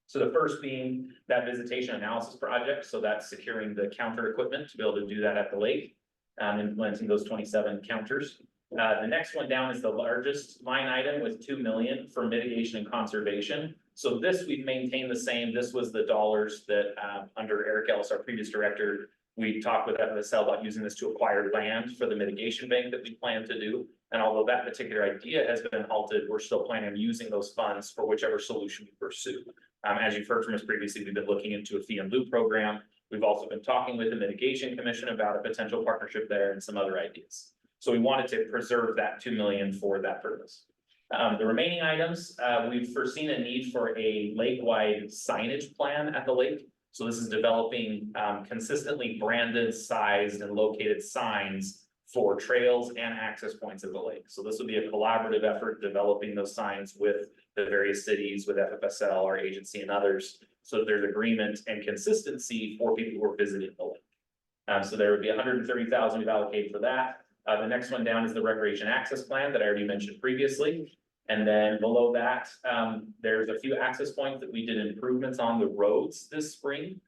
So the first being that visitation analysis project. So that's securing the counter equipment to be able to do that at the lake, implementing those 27 counters. The next one down is the largest line item with 2 million for mitigation and conservation. So this we've maintained the same. This was the dollars that under Eric Ellis, our previous director, we talked with FSL about using this to acquire land for the mitigation bank that we plan to do. And although that particular idea has been halted, we're still planning on using those funds for whichever solution we pursue. As you've heard from us previously, we've been looking into a fee and loop program. We've also been talking with the Mitigation Commission about a potential partnership there and some other ideas. So we wanted to preserve that 2 million for that purpose. The remaining items, we've foreseen a need for a lake-wide signage plan at the lake. So this is developing consistently branded, sized, and located signs for trails and access points of the lake. So this will be a collaborative effort developing those signs with the various cities, with FFSL, our agency, and others. So that there's agreement and consistency for people who are visiting the lake. So there would be 130,000 we've allocated for that. The next one down is the recreation access plan that I already mentioned previously. And then below that, there's a few access points that we did improvements on the roads this spring.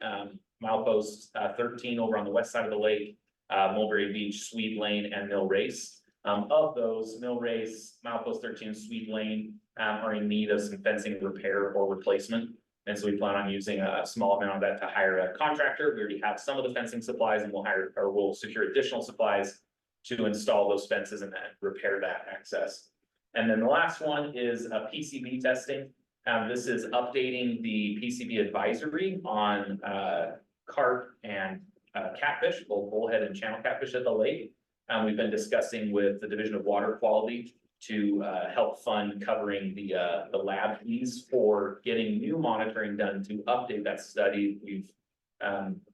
Milepost 13 over on the west side of the lake, Mulberry Beach, Swede Lane, and Mill Race. Of those, Mill Race, Milepost 13, and Swede Lane are in need of some fencing repair or replacement. And so we plan on using a small amount of that to hire a contractor. We already have some of the fencing supplies, and we'll secure additional supplies to install those fences and then repair that access. And then the last one is a PCB testing. This is updating the PCB advisory on carp and catfish, both bullhead and channel catfish at the lake. We've been discussing with the Division of Water Quality to help fund covering the lab fees for getting new monitoring done to update that study. We've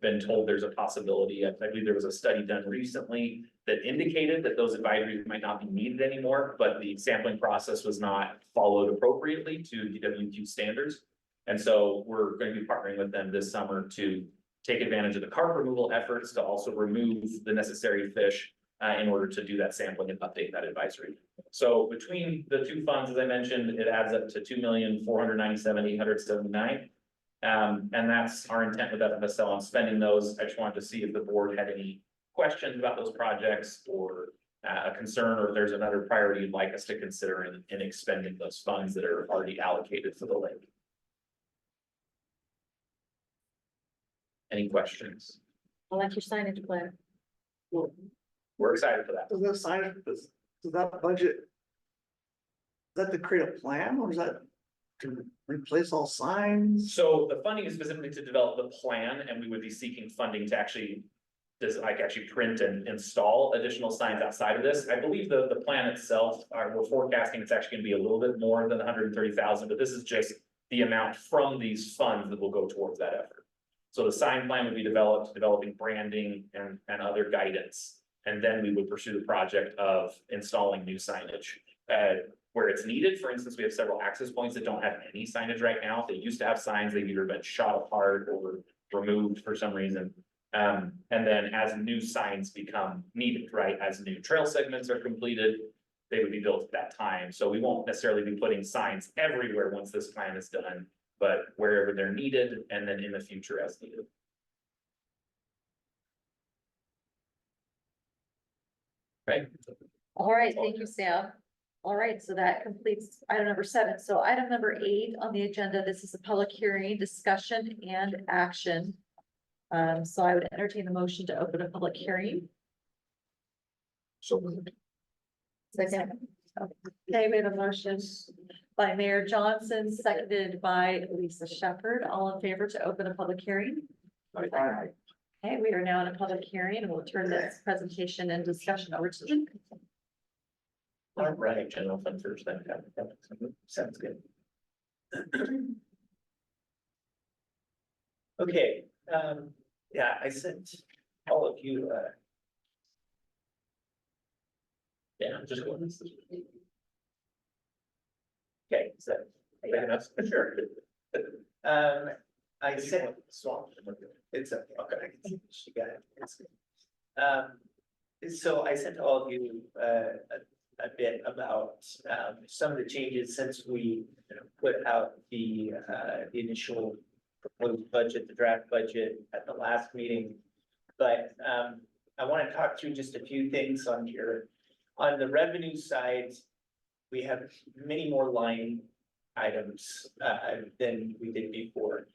been told there's a possibility. I believe there was a study done recently that indicated that those advisories might not be needed anymore, but the sampling process was not followed appropriately to DWQ standards. And so we're going to be partnering with them this summer to take advantage of the carp removal efforts to also remove the necessary fish in order to do that sampling and update that advisory. So between the two funds, as I mentioned, it adds up to 2,497,879. And that's our intent with FFSL on spending those. I just wanted to see if the board had any questions about those projects or a concern, or if there's another priority you'd like us to consider in expending those funds that are already allocated for the lake. Any questions? I like your signage plan. We're excited for that. Does that sign, does that budget? Is that to create a plan, or is that to replace all signs? So the funding is specifically to develop the plan, and we would be seeking funding to actually print and install additional signs outside of this. I believe the plan itself, we're forecasting it's actually gonna be a little bit more than 130,000, but this is just the amount from these funds that will go towards that effort. So the sign plan would be developing branding and other guidance. And then we would pursue the project of installing new signage. Where it's needed, for instance, we have several access points that don't have any signage right now. They used to have signs, they've either been shot apart or removed for some reason. And then as new signs become needed, right, as new trail segments are completed, they would be built at that time. So we won't necessarily be putting signs everywhere once this plan is done, but wherever they're needed and then in the future as needed. Right? All right, thank you, Sam. All right, so that completes item number 7. So item number 8 on the agenda, this is a public hearing, discussion and action. So I would entertain the motion to open a public hearing. So Second. Okay, we have a motion by Mayor Johnson, seconded by Lisa Shepherd. All in favor to open a public hearing? Okay, we are now in a public hearing and we'll turn this presentation and discussion over to Luke. All right, general fund first, then. Sounds good. Okay, yeah, I sent all of you, yeah, just one. Okay, so, big enough, sure. I sent, it's okay, she got it. It's good. So I sent all of you, a bit about, some of the changes since we put out the initial proposed budget, the draft budget at the last meeting. But, I want to talk through just a few things on here. On the revenue side, we have many more line items, than we did before.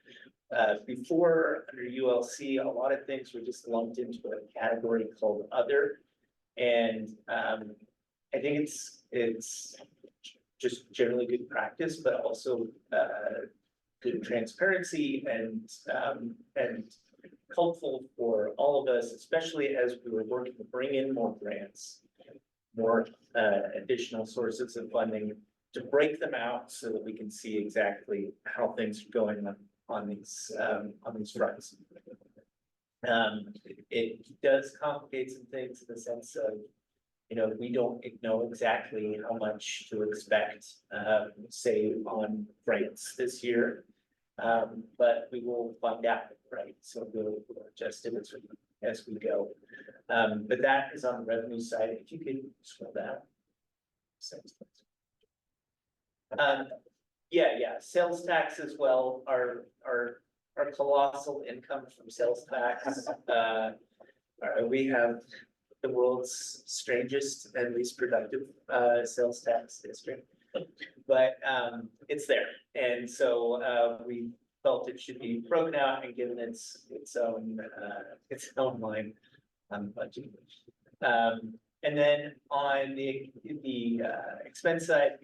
Before, under ULC, a lot of things were just lumped into a category called other. And, I think it's just generally good practice, but also, good transparency and helpful for all of us, especially as we were working to bring in more grants, more additional sources of funding, to break them out so that we can see exactly how things are going on these fronts. It does complicate some things in the sense of, we don't know exactly how much to expect, say, on grants this year. But we will find out, right? So we'll adjust it as we go. But that is on the revenue side. If you could scroll down. Yeah, sales tax as well, our colossal income from sales tax. We have the world's strangest and least productive sales tax district. But it's there, and so we felt it should be broken out and given its own line on budget. And then on the expense side,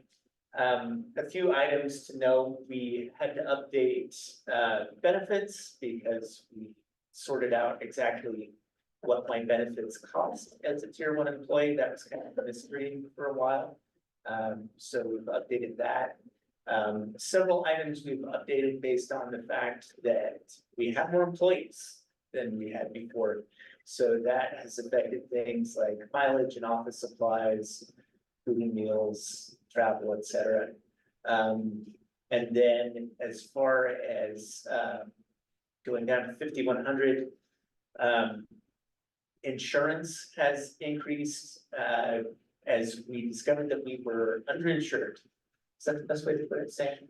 a few items to know. We had to update benefits because we sorted out exactly what my benefits cost as a tier 1 employee. That was kind of a mystery for a while. So we've updated that. Several items we've updated based on the fact that we have more employees than we had before. So that has affected things like mileage and office supplies, food and meals, travel, etc. And then as far as going down to 5,100, insurance has increased as we discovered that we were underinsured. Is that the best way to put it, Sam?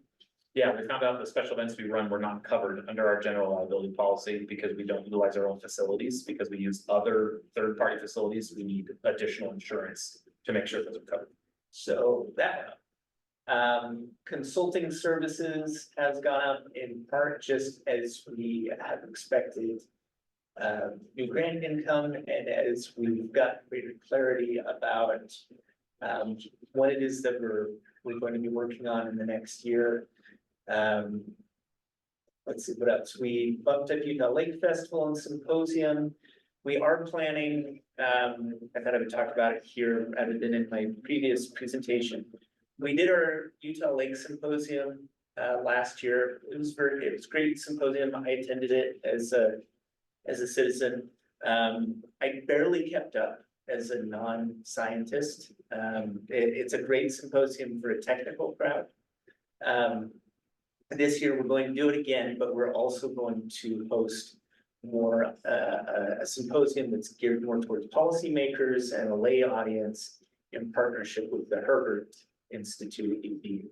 Yeah, we found out the special events we run were not covered under our general liability policy because we don't utilize our own facilities, because we use other third-party facilities. We need additional insurance to make sure those are covered. So that consulting services has gone up in part just as we have expected new grant income, and as we've got greater clarity about what it is that we're going to be working on in the next year. Let's see what else. We bumped up Utah Lake Festival and Symposium. We are planning, I thought I would talk about it here rather than in my previous presentation. We did our Utah Lake Symposium last year. It was great symposium. I attended it as a citizen. I barely kept up as a non-scientist. It's a great symposium for a technical crowd. This year, we're going to do it again, but we're also going to host more, a symposium that's geared more towards policymakers and a lay audience in partnership with the Herbert Institute EBU.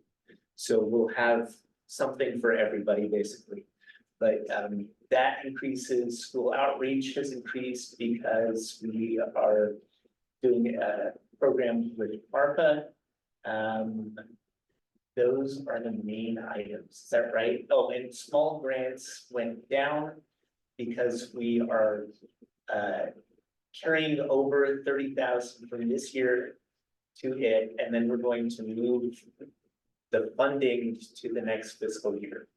So we'll have something for everybody, basically. But that increases, school outreach has increased because we are doing a program with ARPA. Those are the main items, is that right? Oh, and small grants went down because we are carrying over 30,000 from this year to it, and then we're going to move the funding to the next fiscal year.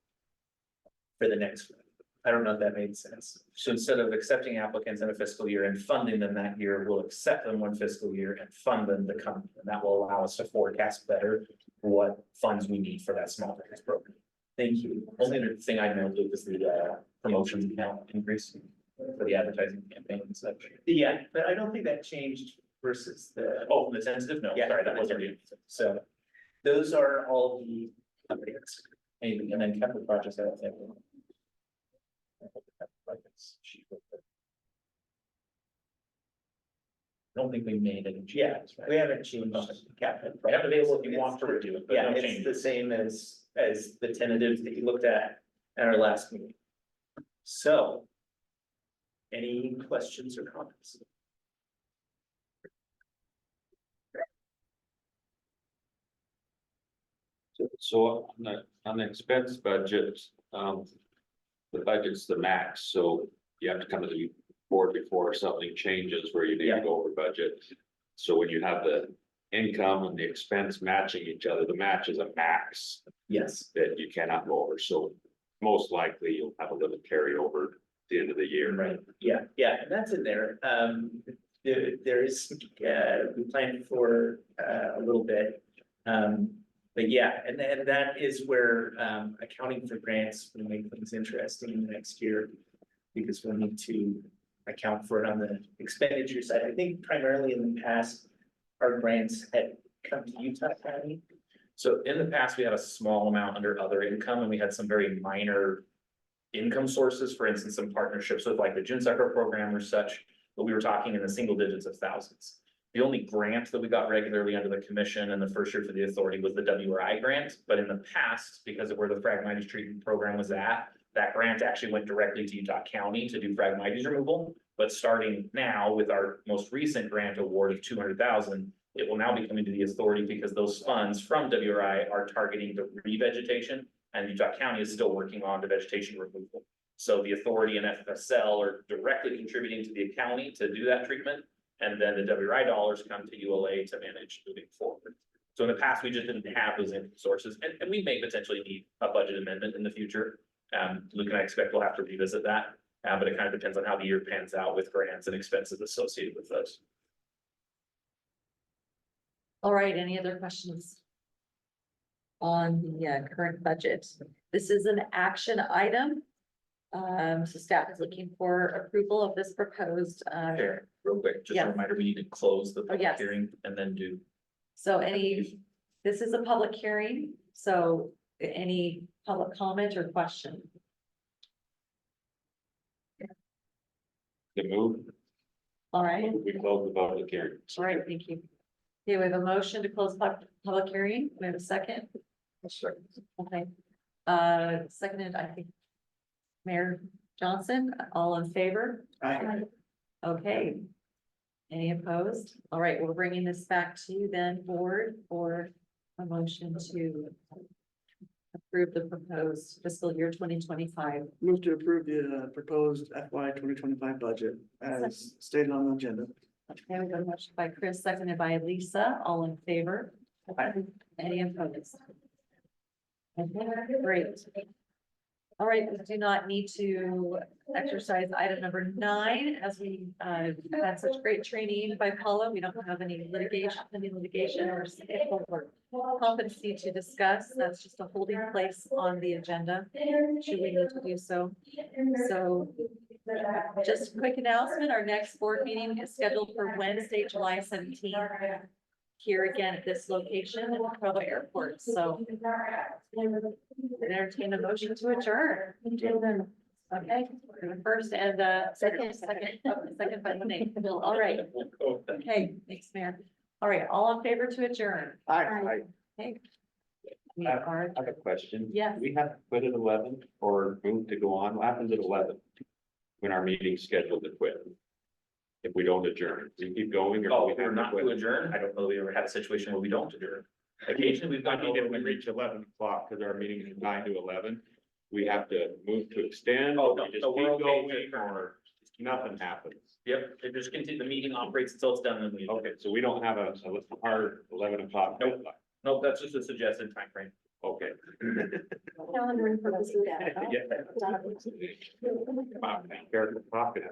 For the next one. I don't know if that made sense. So instead of accepting applicants in a fiscal year and funding them that year, we'll accept them one fiscal year and fund them the coming. And that will allow us to forecast better what funds we need for that small business program. Thank you. Only other thing I know is the promotions account increase for the advertising campaign and such. Yeah, but I don't think that changed versus the. Oh, the tentative? No, Yeah. sorry, that wasn't it. So those are all the updates. Anything, and then capital projects, I don't think. I don't think we made any Yeah, changes, right? we haven't changed the capital. We have available if you want to review it, but Yeah, no it's changes. the same as the tentatives that you looked at our last meeting. So. Any questions or comments? So on the expense budget, the budget's the max, so you have to come to the board before something changes where you need to go over budget. So when you have the income and the expense matching each other, the match is a max Yes. that you cannot go over, so most likely you'll have a little carryover at the end of the year. Right, yeah, and that's in there. There is, we planned for a little bit. But yeah, and that is where accounting for grants will make things interesting in the next year. Because we'll need to account for it on the expenditure side. I think primarily in the past, our grants had come to Utah County. So in the past, we had a small amount under other income and we had some very minor income sources, for instance, some partnerships with like the June Sucker program or such, but we were talking in the single digits of thousands. The only grant that we got regularly under the commission and the first year for the authority was the WRI grant, but in the past, because of where the Phragmites treatment program was at, that grant actually went directly to Utah County to do Phragmites removal. But starting now with our most recent grant award of 200,000, it will now be coming to the authority because those funds from WRI are targeting the revegetation, and Utah County is still working on the vegetation removal. So the authority and FFSL are directly contributing to the county to do that treatment. And then the WRI dollars come to ULA to manage moving forward. So in the past, we just didn't have those income sources, and we may potentially need a budget amendment in the future. Luke and I expect we'll have to revisit that, but it kind of depends on how the year pans out with grants and expenses associated with those. All right, any other questions? On the current budget, this is an action item. So staff is looking for approval of this proposed, Here, real quick, just a Yes. reminder, we need to close the public yes. hearing and then do. so this is a public hearing, so any public comment or question? The move, All right, we close the public hearing. all right, thank you. Okay, we have a motion to close public hearing. We have a second. Okay, seconded, I think. Mayor Johnson, all in favor? Aye. Okay. Any opposed? All right, we're bringing this back to you then, board, for a motion to approve the proposed fiscal year 2025. Move to approve the proposed FY 2025 budget as stated on the agenda. Okay, we got a motion by Chris, seconded by Lisa, all in favor? Any opposed? Okay, great. All right, we do not need to exercise item number 9, as we had such great training by Paula. We don't have any litigation or competency to discuss. That's just a holding place on the agenda. Should we need to do so? So just a quick announcement, our next board meeting is scheduled for Wednesday, July 17th. Here again at this location at the Provo Airport, so entertain a motion to adjourn. Okay, first and second by Nate. Bill, all right. Okay, thanks, Mayor. All right, all in favor to adjourn? I, Okay. We are, I have a question. yes, We have to quit at 11 or move to go on? What happens at 11? When our meeting's scheduled to quit? If we don't adjourn, we keep going or? do Oh, we if we're have not quit? to adjourn, I don't know that we ever had a situation where we don't adjourn. Occasionally, we've I gone mean, over, if we reach 11 o'clock, because our meeting is 9 to 11, we have to move to extend, Oh, or no, we just no, we're keep okay going, to- or nothing happens. yep, it just continue, the meeting operates until it's done, and we. Okay, so we don't have a hard 11 o'clock Nope. deadline. Nope, that's just a suggested timeframe. Okay. calendar purposes. Yeah. Wow, careful talking.